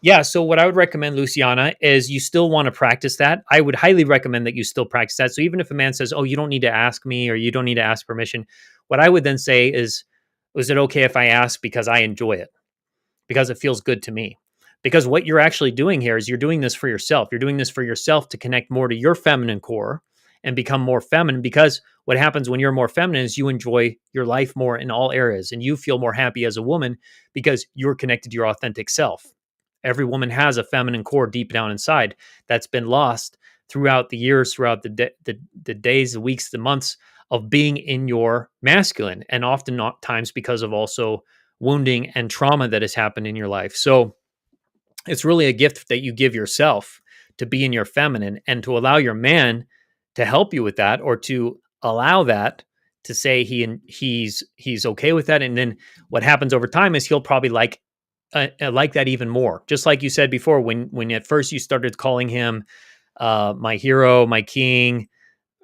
Yeah. So what I would recommend, Luciana, is you still want to practice that. I would highly recommend that you still practice that. So even if a man says, oh, you don't need to ask me or you don't need to ask permission, what I would then say is it okay if I ask because I enjoy it? Because it feels good to me. Because what you're actually doing here is you're doing this for yourself. You're doing this for yourself to connect more to your feminine core and become more feminine. Because what happens when you're more feminine is you enjoy your life more in all areas and you feel more happy as a woman because you're connected to your authentic self. Every woman has a feminine core deep down inside that's been lost throughout the years, throughout the days, the weeks, the months of being in your masculine, and often not times because of also wounding and trauma that has happened in your life. So it's really a gift that you give yourself to be in your feminine and to allow your man to help you with that, or to allow that, to say he's okay with that. And then what happens over time is he'll probably like that even more. Just like you said before, when at first you started calling him my hero, my king,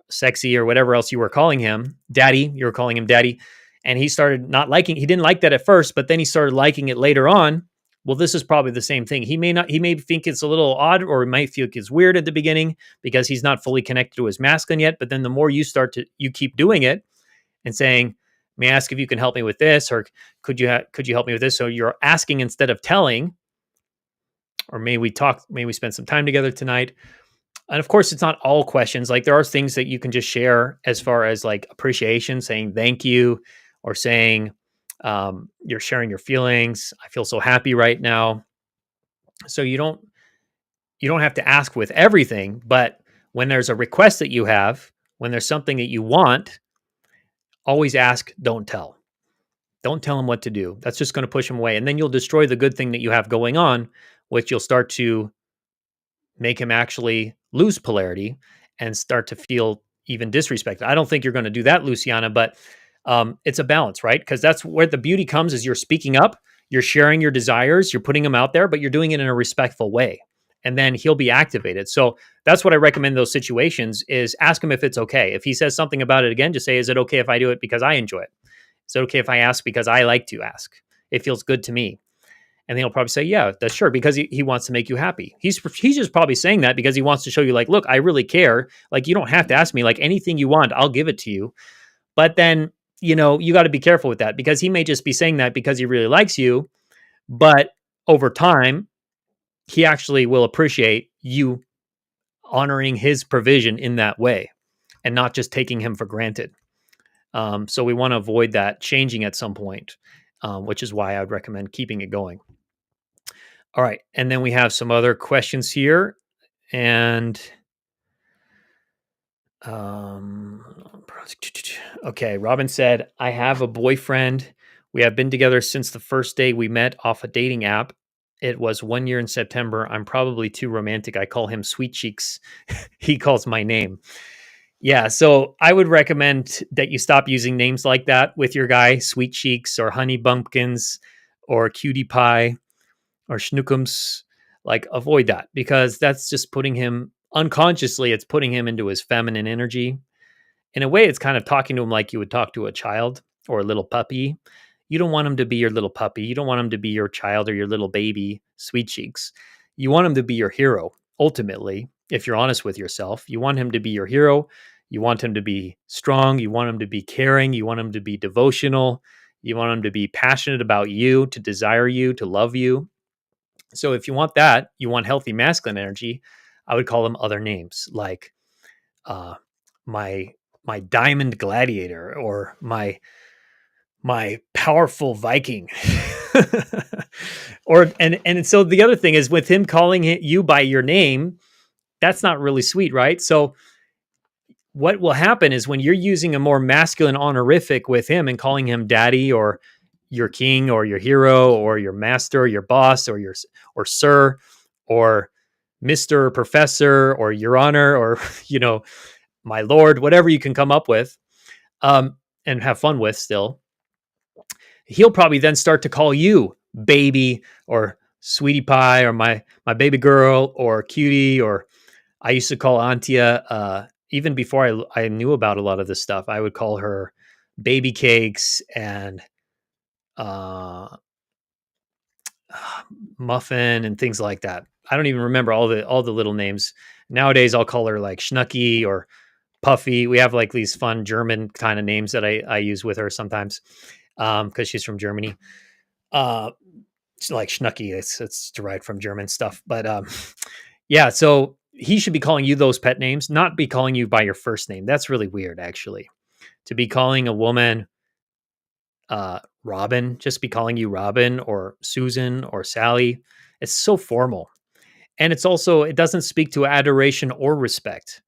sexy, or whatever else you were calling him, daddy, you were calling him daddy, and he started not liking, he didn't like that at first, but then he started liking it later on. Well, this is probably the same thing. He may think it's a little odd, or he might feel it's weird at the beginning because he's not fully connected to his masculine yet. But then the more you keep doing it and saying, may I ask if you can help me with this, or could you help me with this? So you're asking instead of telling, or may we talk? May we spend some time together tonight? And of course, it's not all questions. Like there are things that you can just share as far as like appreciation, saying thank you, or saying you're sharing your feelings. I feel so happy right now. So you don't have to ask with everything, but when there's a request that you have, when there's something that you want, always ask, don't tell. Don't tell him what to do. That's just going to push him away. And then you'll destroy the good thing that you have going on, which you'll start to make him actually lose polarity and start to feel even disrespected. I don't think you're going to do that, Luciana, but it's a balance, right? Because that's where the beauty comes is you're speaking up, you're sharing your desires, you're putting them out there, but you're doing it in a respectful way. And then he'll be activated. So that's what I recommend in those situations is ask him if it's okay. If he says something about it again, just say, is it okay if I do it because I enjoy it? Is it okay if I ask because I like to ask? It feels good to me. And then he'll probably say, yeah, that's sure, because he wants to make you happy. He's just probably saying that because he wants to show you like, look, I really care. Like, you don't have to ask me, like anything you want, I'll give it to you. But then, you got to be careful with that because he may just be saying that because he really likes you. But over time, he actually will appreciate you honoring his provision in that way and not just taking him for granted. So we want to avoid that changing at some point, which is why I would recommend keeping it going. All right. And then we have some other questions here. And okay, Robin said, I have a boyfriend. We have been together since the first day we met off a dating app. It was 1 year in September. I'm probably too romantic. I call him Sweet Cheeks. He calls my name. Yeah, so I would recommend that you stop using names like that with your guy, Sweet Cheeks or Honey Bumpkins or Cutie Pie or Schnookums. Like, avoid that because that's just putting him unconsciously, it's putting him into his feminine energy. In a way, it's kind of talking to him like you would talk to a child or a little puppy. You don't want him to be your little puppy. You don't want him to be your child or your little baby, Sweet Cheeks. You want him to be your hero, ultimately, if you're honest with yourself. You want him to be your hero. You want him to be strong. You want him to be caring. You want him to be devotional. You want him to be passionate about you, to desire you, to love you. So if you want that, you want healthy masculine energy, I would call them other names like uh, my diamond gladiator or my powerful Viking. And so the other thing is with him calling you by your name, that's not really sweet, right? So what will happen is when you're using a more masculine honorific with him and calling him daddy or your king or your hero or your master or your boss or or sir or Mr. Professor or your honor or my lord, whatever you can come up with and have fun with still, he'll probably then start to call you baby or sweetie pie or my baby girl or cutie, or I used to call Antia even before I knew about a lot of this stuff. I would call her baby cakes and uh, muffin and things like that. I don't even remember all the little names. Nowadays, I'll call her like Schnucky or Puffy. We have like these fun German kind of names that I use with her sometimes because she's from Germany. It's like Schnucky. It's derived from German stuff, but yeah. So he should be calling you those pet names, not be calling you by your first name. That's really weird, actually. To be calling a woman Robin, just be calling you Robin or Susan or Sally. It's so formal. And it doesn't speak to adoration or respect.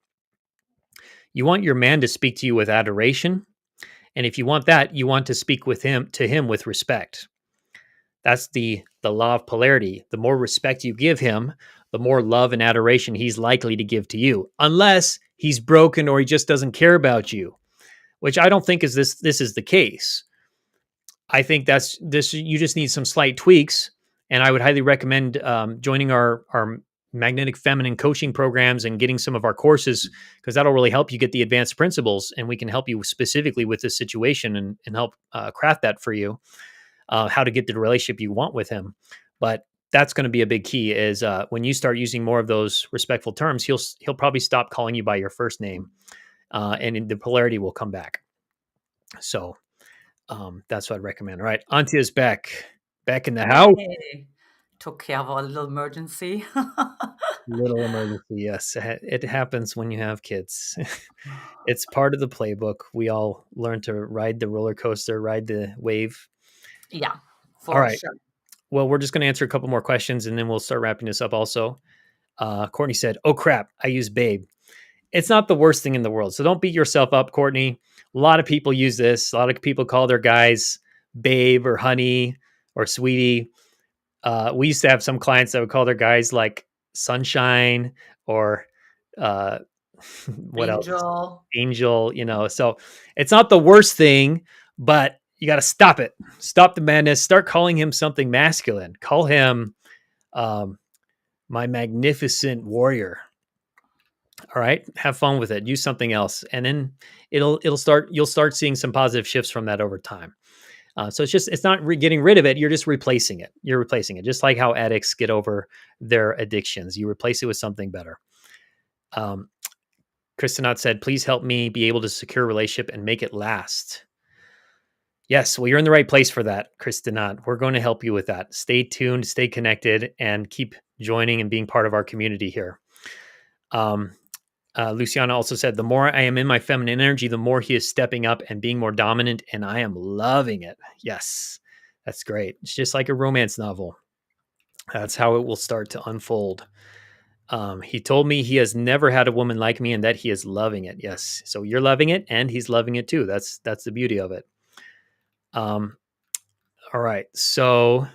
You want your man to speak to you with adoration. And if you want that, you want to speak to him with respect. That's the law of polarity. The more respect you give him, the more love and adoration he's likely to give to you, unless he's broken or he just doesn't care about you, which I don't think is this is the case. I think that's this. You just need some slight tweaks, and I would highly recommend joining our magnetic feminine coaching programs and getting some of our courses because that'll really help you get the advanced principles, and we can help you specifically with this situation and help craft that for you, how to get the relationship you want with him. But that's going to be a big key is when you start using more of those respectful terms, he'll probably stop calling you by your first name, and the polarity will come back. So. That's what I'd recommend. All right. Antia's back in the house. Yay. Took care of our little emergency. Little emergency. Yes. It happens when you have kids. It's part of the playbook. We all learn to ride the roller coaster, ride the wave. Yeah, All for right. sure. Well, we're just going to answer a couple more questions and then we'll start wrapping this up also. Courtney said, "Oh crap, I use babe." It's not the worst thing in the world. So don't beat yourself up, Courtney. A lot of people use this. A lot of people call their guys babe or honey or sweetie. We used to have some clients that would call their guys like sunshine or uh, what else? Angel. Angel, So it's not the worst thing, but you got to stop it. Stop the madness. Start calling him something masculine. Call him um, my magnificent warrior. All right, have fun with it. Use something else, and then you'll start seeing some positive shifts from that over time. So it's not getting rid of it. You're just replacing it. You're replacing it, just like how addicts get over their addictions. You replace it with something better. Kristinot said, "Please help me be able to secure a relationship and make it last." Yes, well, you're in the right place for that, Kristinot. We're going to help you with that. Stay tuned, stay connected, and keep joining and being part of our community here. Luciana also said, "The more I am in my feminine energy, the more he is stepping up and being more dominant, and I am loving it." Yes, that's great. It's just like a romance novel. That's how it will start to unfold. He told me he has never had a woman like me and that he is loving it. Yes. So you're loving it and he's loving it too. That's the beauty of it. All right. So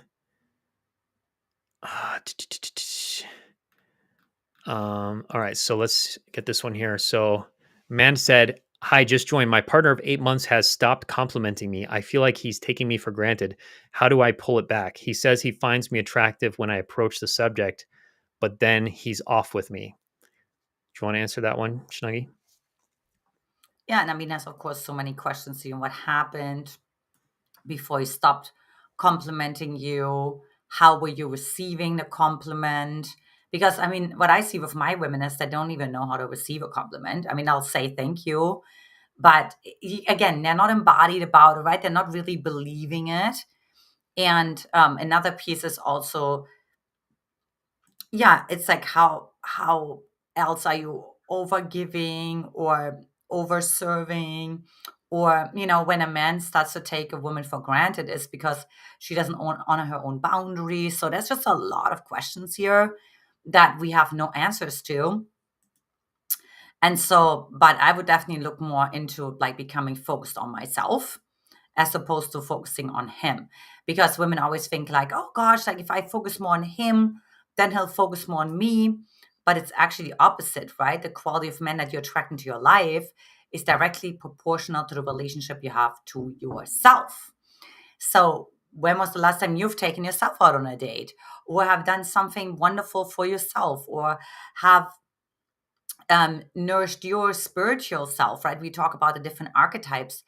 all right. So let's get this one here. So man said, "Hi, just joined. My partner of 8 months has stopped complimenting me. I feel like he's taking me for granted. How do I pull it back? He says he finds me attractive when I approach the subject, but then he's off with me." Do you want to answer that one, Snuggie? Yeah, and I mean, there's of course so many questions here. What happened before he stopped complimenting you? How were you receiving the compliment? Because I mean, what I see with my women is they don't even know how to receive a compliment. I mean, I'll say thank you, but again, they're not embodied about it, right? They're not really believing it. And another piece is also, yeah, it's like how else are you over giving or over serving, or when a man starts to take a woman for granted is because she doesn't honor her own boundaries. So there's just a lot of questions here that we have no answers to. And so, but I would definitely look more into like becoming focused on myself as opposed to focusing on him. Because women always think like, oh gosh, like if I focus more on him, then he'll focus more on me. But it's actually opposite, right? The quality of men that you're attracting to your life is directly proportional to the relationship you have to yourself. So when was the last time you've taken yourself out on a date, or have done something wonderful for yourself, or have nourished your spiritual self, right? We talk about the different archetypes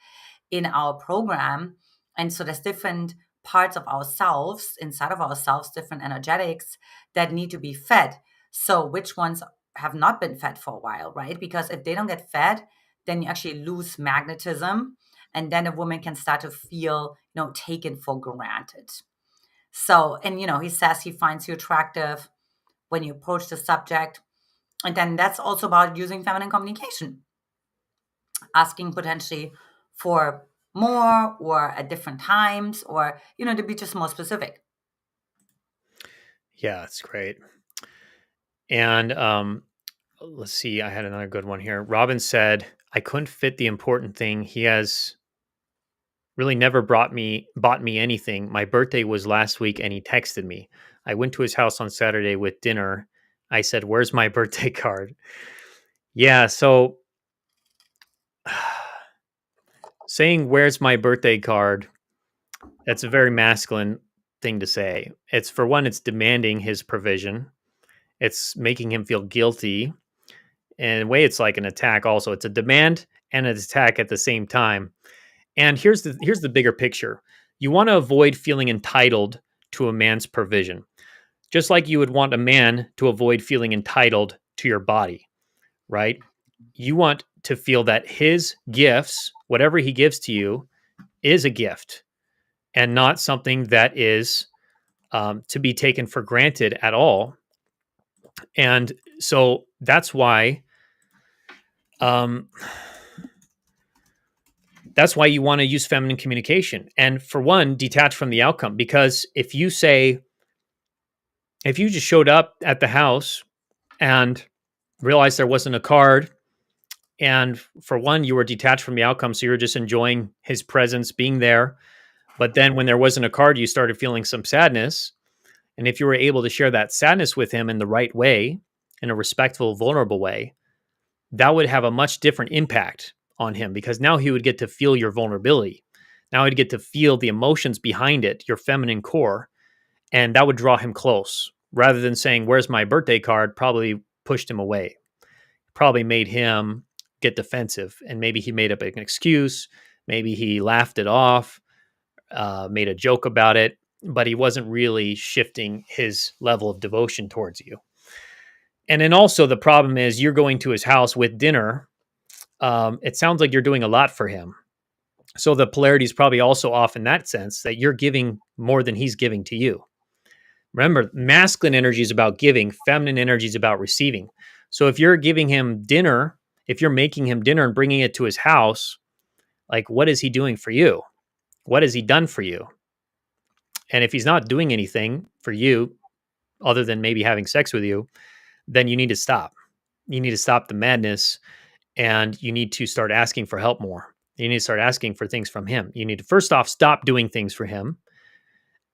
in our program. And so there's different parts of ourselves, inside of ourselves, different energetics that need to be fed. So which ones have not been fed for a while, right? Because if they don't get fed, then you actually lose magnetism. And then a woman can start to feel, taken for granted. So, and, he says he finds you attractive when you approach the subject. And then that's also about using feminine communication, asking potentially for more or at different times, or to be just more specific. Yeah, it's great. And let's see, I had another good one here. Robin said, "I couldn't fit the important thing. He has really never bought me anything. My birthday was last week and he texted me. I went to his house on Saturday with dinner. I said, 'Where's my birthday card?'" Yeah, so saying "Where's my birthday card?" That's a very masculine thing to say. It's for one, it's demanding his provision. It's making him feel guilty. And in a way, it's like an attack also. It's a demand and an attack at the same time. And here's the bigger picture. You want to avoid feeling entitled to a man's provision. Just like you would want a man to avoid feeling entitled to your body, right? You want to feel that his gifts, whatever he gives to you, is a gift and not something that is to be taken for granted at all. And so um, that's why you want to use feminine communication. And for one, detach from the outcome. Because if you just showed up at the house and realized there wasn't a card, and for one, you were detached from the outcome, so you were just enjoying his presence being there. But then when there wasn't a card, you started feeling some sadness. And if you were able to share that sadness with him in the right way, in a respectful, vulnerable way, that would have a much different impact on him, because now he would get to feel your vulnerability. Now he'd get to feel the emotions behind it, your feminine core, and that would draw him close rather than saying, "Where's my birthday card?" Probably pushed him away, probably made him get defensive. And maybe he made up an excuse. Maybe he laughed it off, made a joke about it, but he wasn't really shifting his level of devotion towards you. And then also the problem is you're going to his house with dinner. It sounds like you're doing a lot for him. So the polarity is probably also off in that sense, that you're giving more than he's giving to you. Remember, masculine energy is about giving, feminine energy is about receiving. So if you're giving him dinner, if you're making him dinner and bringing it to his house, like, what is he doing for you? What has he done for you? And if he's not doing anything for you other than maybe having sex with you, then you need to stop. You need to stop the madness, and you need to start asking for help more. You need to start asking for things from him. You need to first off stop doing things for him,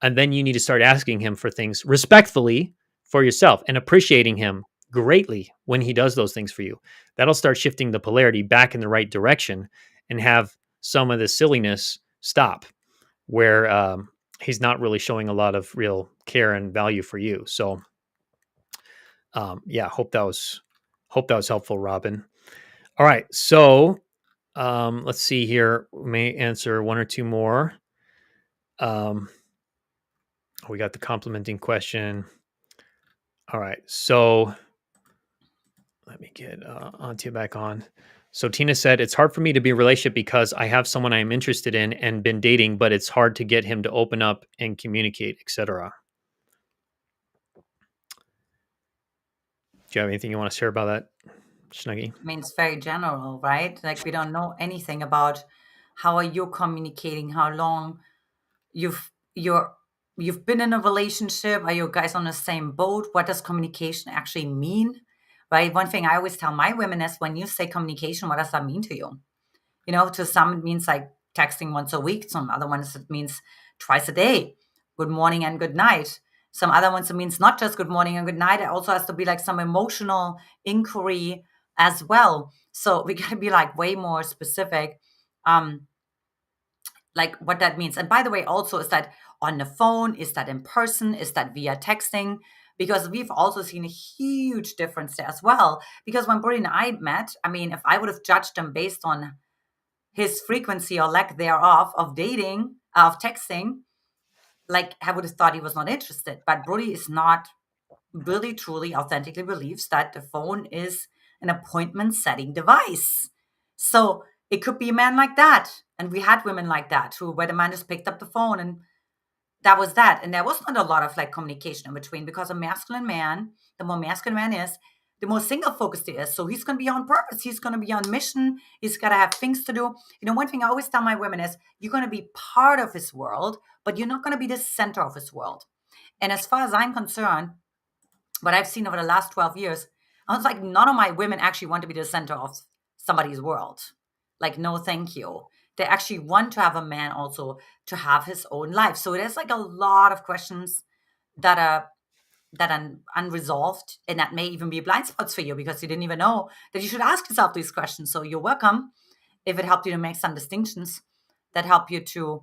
and then you need to start asking him for things respectfully for yourself and appreciating him greatly when he does those things for you. That'll start shifting the polarity back in the right direction and have some of the silliness stop, where he's not really showing a lot of real care and value for you. So, yeah, hope that was helpful, Robin. All right, so let's see here. We may answer one or two more. We got the complimenting question. All right, so let me get Antia back on. So Tina said, it's hard for me to be in a relationship because I have someone I am interested in and been dating, but it's hard to get him to open up and communicate, etc. Do you have anything you want to share about that, Snuggie? I mean, it's very general, right? Like we don't know anything about how are you communicating, how long you're you've been in a relationship. Are you guys on the same boat? What does communication actually mean? Right? One thing I always tell my women is when you say communication, what does that mean to you? You know, to some it means like texting once a week. Some other ones it means twice a day. Good morning and good night. Some other ones it means not just good morning and good night. It also has to be like some emotional inquiry as well. So we got to be like way more specific, like what that means. And by the way, also is that on the phone? Is that in person? Is that via texting? Because we've also seen a huge difference there as well. Because when Brody and I met, I mean, if I would have judged him based on his frequency or lack thereof of dating, of texting, like I would have thought he was not interested. But Brody is not really, truly, authentically believes that the phone is an appointment setting device. So it could be a man like that. And we had women like that who, where the man just picked up the phone and that was that. And there was not a lot of like communication in between because a masculine man, the more masculine man is, the more single focused he is. So he's going to be on purpose. He's going to be on mission. He's got to have things to do. You know, one thing I always tell my women is you're going to be part of his world, but you're not going to be the center of his world. And as far as I'm concerned, what I've seen over the last 12 years, I was like, none of my women actually want to be the center of somebody's world. Like, no, thank you. They actually want to have a man also to have his own life. So there's like a lot of questions that are unresolved, and that may even be blind spots for you because you didn't even know that you should ask yourself these questions. So you're welcome if it helped you to make some distinctions that help you to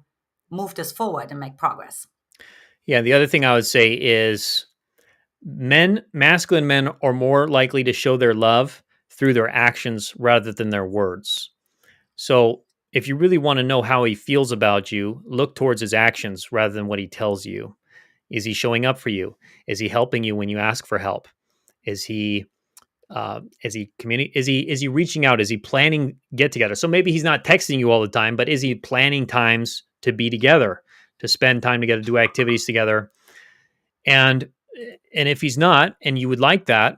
move this forward and make progress. Yeah, the other thing I would say is masculine men are more likely to show their love through their actions rather than their words. So if you really want to know how he feels about you, look towards his actions rather than what he tells you. Is he showing up for you? Is he helping you when you ask for help? Is he Is he is he reaching out? Is he planning get together? So maybe he's not texting you all the time, but is he planning times to be together, to spend time together, do activities together? And and if he's not, and you would like that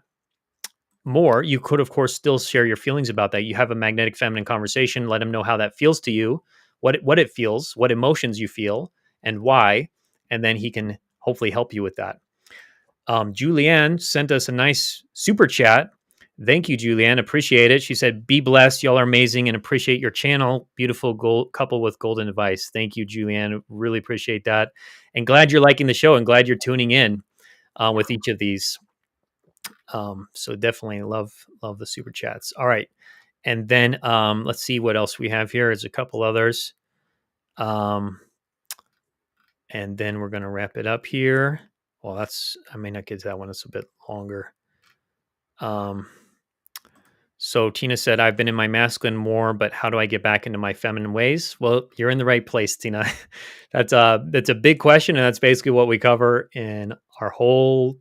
more, you could of course still share your feelings about that. You have a magnetic feminine conversation, let him know how that feels to you, what it feels, what emotions you feel, and why, and then he can hopefully help you with that. Julianne sent us a nice super chat. Thank you, Julianne. Appreciate it. She said, "Be blessed. Y'all are amazing and appreciate your channel. Beautiful couple with golden advice." Thank you, Julianne. Really appreciate that. And glad you're liking the show and glad you're tuning in with each of these. So definitely love the super chats. All right. And then let's see what else we have here. There's a couple others. And then we're going to wrap it up here. Well, I may not get to that one. It's a bit longer. So Tina said, I've been in my masculine more, but how do I get back into my feminine ways? Well, you're in the right place, Tina. That's a big question. And that's basically what we cover in our whole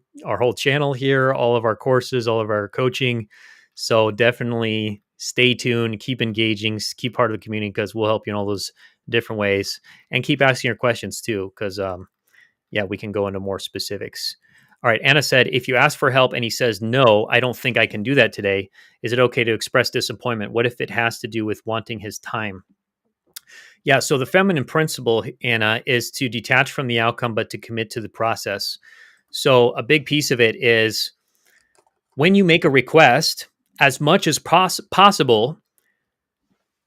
channel here, all of our courses, all of our coaching. So definitely stay tuned, keep engaging, keep part of the community because we'll help you in all those different ways and keep asking your questions too. Cause yeah, we can go into more specifics. All right. Anna said, if you ask for help and he says, no, I don't think I can do that today, is it okay to express disappointment? What if it has to do with wanting his time? Yeah. So the feminine principle, Anna, is to detach from the outcome, but to commit to the process. So a big piece of it is when you make a request, as much as possible,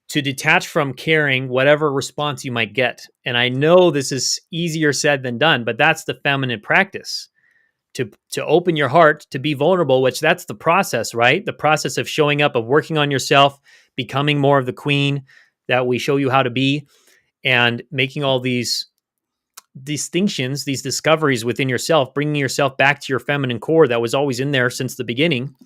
to detach from caring whatever response you might get. And I know this is easier said than done, but that's the feminine practice. To open your heart, to be vulnerable, which that's the process, right? The process of showing up, of working on yourself, becoming more of the queen that we show you how to be, and making all these distinctions, these discoveries within yourself, bringing yourself back to your feminine core that was always in there since the beginning.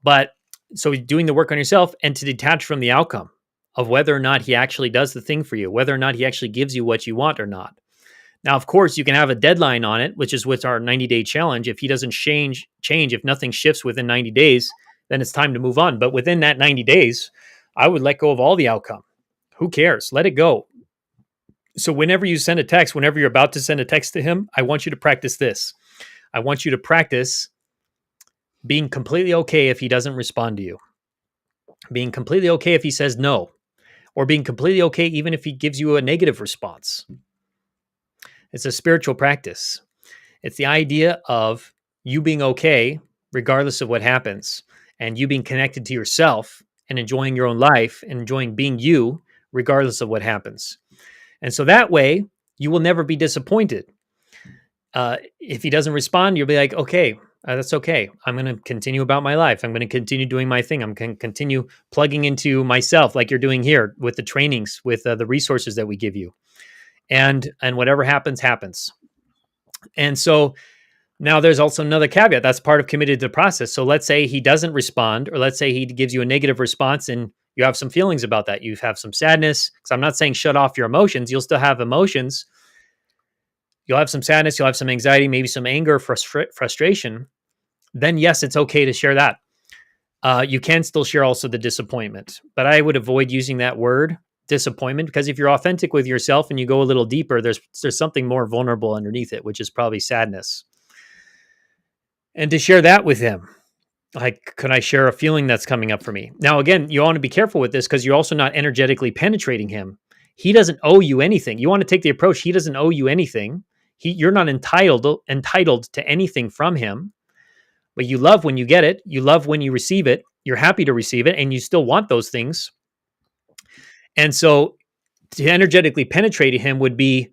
But so doing the work on yourself and to detach from the outcome of whether or not he actually does the thing for you, whether or not he actually gives you what you want or not. Now, of course, you can have a deadline on it, which is what's our 90-day challenge. If he doesn't change, if nothing shifts within 90 days, then it's time to move on. But within that 90 days, I would let go of all the outcome. Who cares? Let it go. So whenever you send a text, whenever you're about to send a text to him, I want you to practice this. I want you to practice being completely okay if he doesn't respond to you, being completely okay if he says no, or being completely okay even if he gives you a negative response. It's a spiritual practice. It's the idea of you being okay regardless of what happens, and you being connected to yourself and enjoying your own life and enjoying being you regardless of what happens. And so that way, you will never be disappointed. If he doesn't respond, you'll be like, okay, that's okay. I'm going to continue about my life. I'm going to continue doing my thing. I'm going to continue plugging into myself like you're doing here with the trainings, with the resources that we give you. And whatever happens, happens. And so now there's also another caveat. That's part of committed to the process. So let's say he doesn't respond, or let's say he gives you a negative response and you have some feelings about that. You have some sadness, because I'm not saying shut off your emotions. You'll still have emotions. You'll have some sadness. You'll have some anxiety, maybe some anger, frustration. Then yes, it's okay to share that. You can still share also the disappointment, but I would avoid using that word disappointment, because if you're authentic with yourself and you go a little deeper, there's something more vulnerable underneath it, which is probably sadness. And to share that with him, like, could I share a feeling that's coming up for me? Now, again, you want to be careful with this because you're also not energetically penetrating him. He doesn't owe you anything. You want to take the approach, he doesn't owe you anything. You're not entitled to anything from him, but you love when you get it. You love when you receive it. You're happy to receive it, and you still want those things. And so to energetically penetrate him would be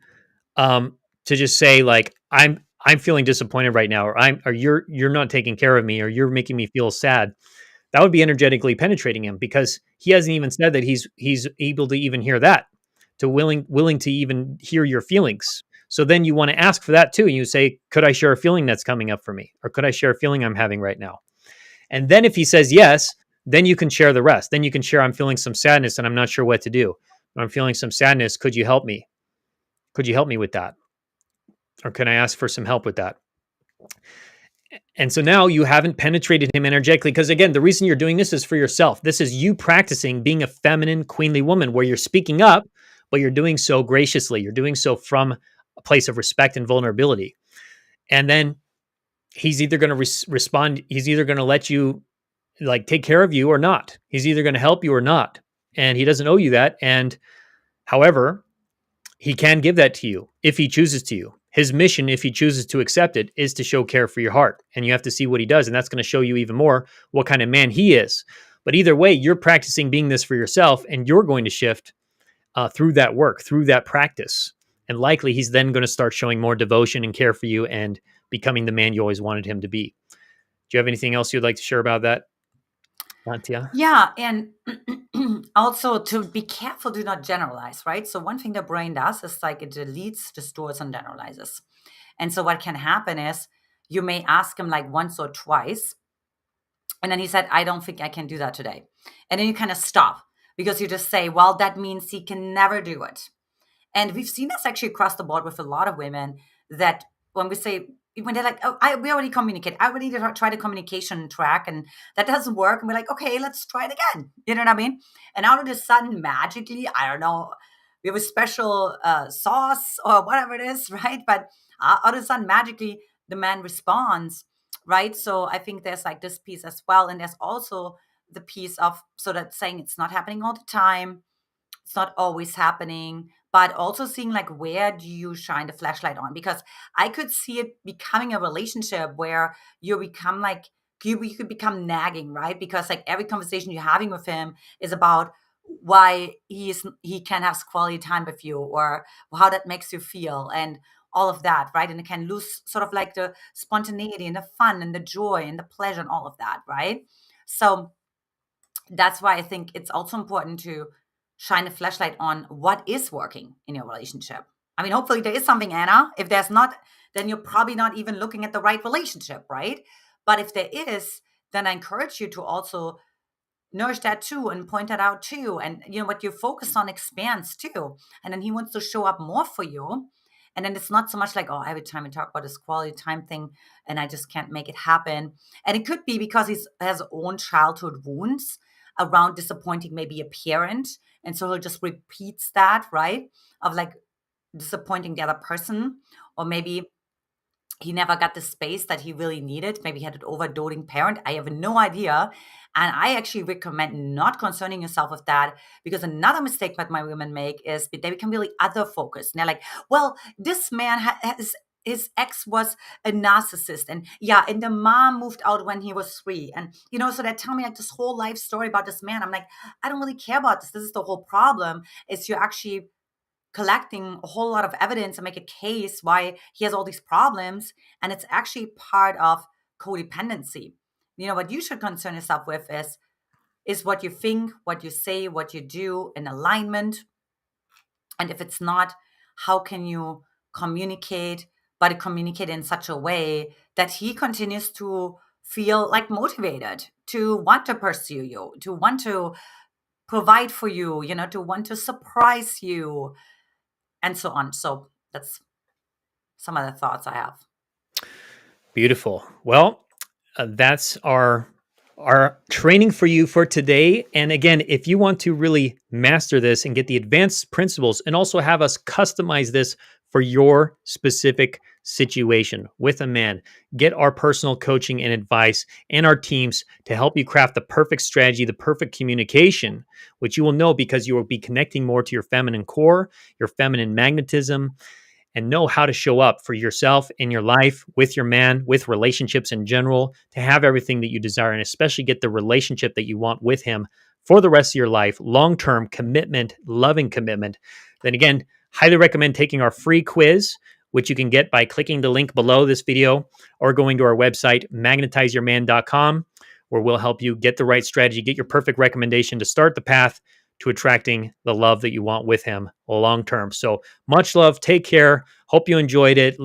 to just say, like, I'm feeling disappointed right now, or you're not taking care of me, or you're making me feel sad. That would be energetically penetrating him, because he hasn't even said that he's able to even hear that, to willing to even hear your feelings. So then you want to ask for that too. And you say, could I share a feeling that's coming up for me? Or could I share a feeling I'm having right now? And then if he says yes, then you can share the rest. Then you can share, I'm feeling some sadness and I'm not sure what to do. I'm feeling some sadness. Could you help me? Could you help me with that? Or can I ask for some help with that? And so now you haven't penetrated him energetically. Because again, the reason you're doing this is for yourself. This is you practicing being a feminine, queenly woman where you're speaking up, but you're doing so graciously. You're doing so from a place of respect and vulnerability. And then he's either going to respond, he's either going to let you like take care of you or not. He's either going to help you or not. And he doesn't owe you that. And however, he can give that to you if he chooses to you. His mission, if he chooses to accept it, is to show care for your heart. And you have to see what he does. And that's going to show you even more what kind of man he is. But either way, you're practicing being this for yourself, and you're going to shift through that work, through that practice. And likely he's then going to start showing more devotion and care for you and becoming the man you always wanted him to be. Do you have anything else you'd like to share about that, Antia? Yeah, and also to be careful to not generalize, right? So one thing the brain does is like it deletes, distorts, and generalizes. And so what can happen is you may ask him like once or twice, and then he said, I don't think I can do that today. And then you kind of stop because you just say, well, that means he can never do it. And we've seen this actually across the board with a lot of women that when we say, when they're like, oh, we already communicate. I already tried a communication track and that doesn't work. And we're like, okay, let's try it again. You know what I mean? And out of the sudden, magically, I don't know, we have a special sauce or whatever it is, right? But out of the sudden, magically, the man responds, right? So I think there's like this piece as well. And there's also the piece of so that saying it's not happening all the time. It's not always happening, but also seeing like where do you shine the flashlight on? Because I could see it becoming a relationship where you become like you could become nagging, right? Because like every conversation you're having with him is about why he can have quality time with you or how that makes you feel and all of that, right? And it can lose sort of like the spontaneity and the fun and the joy and the pleasure and all of that, right? So that's why I think it's also important to shine a flashlight on what is working in your relationship. I mean, hopefully there is something, Anna. If there's not, then you're probably not even looking at the right relationship, right? But if there is, then I encourage you to also nourish that too and point that out too. And you know what you focus on expands too. And then he wants to show up more for you. And then it's not so much like, oh, every time we talk about this quality time thing and I just can't make it happen. And it could be because he has own childhood wounds around disappointing maybe a parent. And so he'll just repeats that, right? Of like disappointing the other person. Or maybe he never got the space that he really needed. Maybe he had an overdoting parent. I have no idea. And I actually recommend not concerning yourself with that because another mistake that my women make is they become really other focused. And they're like, well, this man has his ex was a narcissist and yeah, and the mom moved out when he was 3. And, you know, so they tell me like this whole life story about this man. I'm like, I don't really care about this. This is the whole problem is you're actually collecting a whole lot of evidence and make a case why he has all these problems. And it's actually part of codependency. You know, what you should concern yourself with is what you think, what you say, what you do in alignment. And if it's not, how can you communicate, but communicate in such a way that he continues to feel like motivated to want to pursue you, to want to provide for you, you know, to want to surprise you, and so on. So that's some of the thoughts I have. Beautiful. Well, that's our training for you for today. And again, if you want to really master this and get the advanced principles and also have us customize this for your specific situation with a man, get our personal coaching and advice and our teams to help you craft the perfect strategy, the perfect communication, which you will know because you will be connecting more to your feminine core, your feminine magnetism, and know how to show up for yourself in your life, with your man, with relationships in general, to have everything that you desire, and especially get the relationship that you want with him for the rest of your life, long-term commitment, loving commitment. Then again, highly recommend taking our free quiz, which you can get by clicking the link below this video or going to our website, magnetizeyourman.com, where we'll help you get the right strategy, get your perfect recommendation to start the path to attracting the love that you want with him long term. So much love. Take care. Hope you enjoyed it.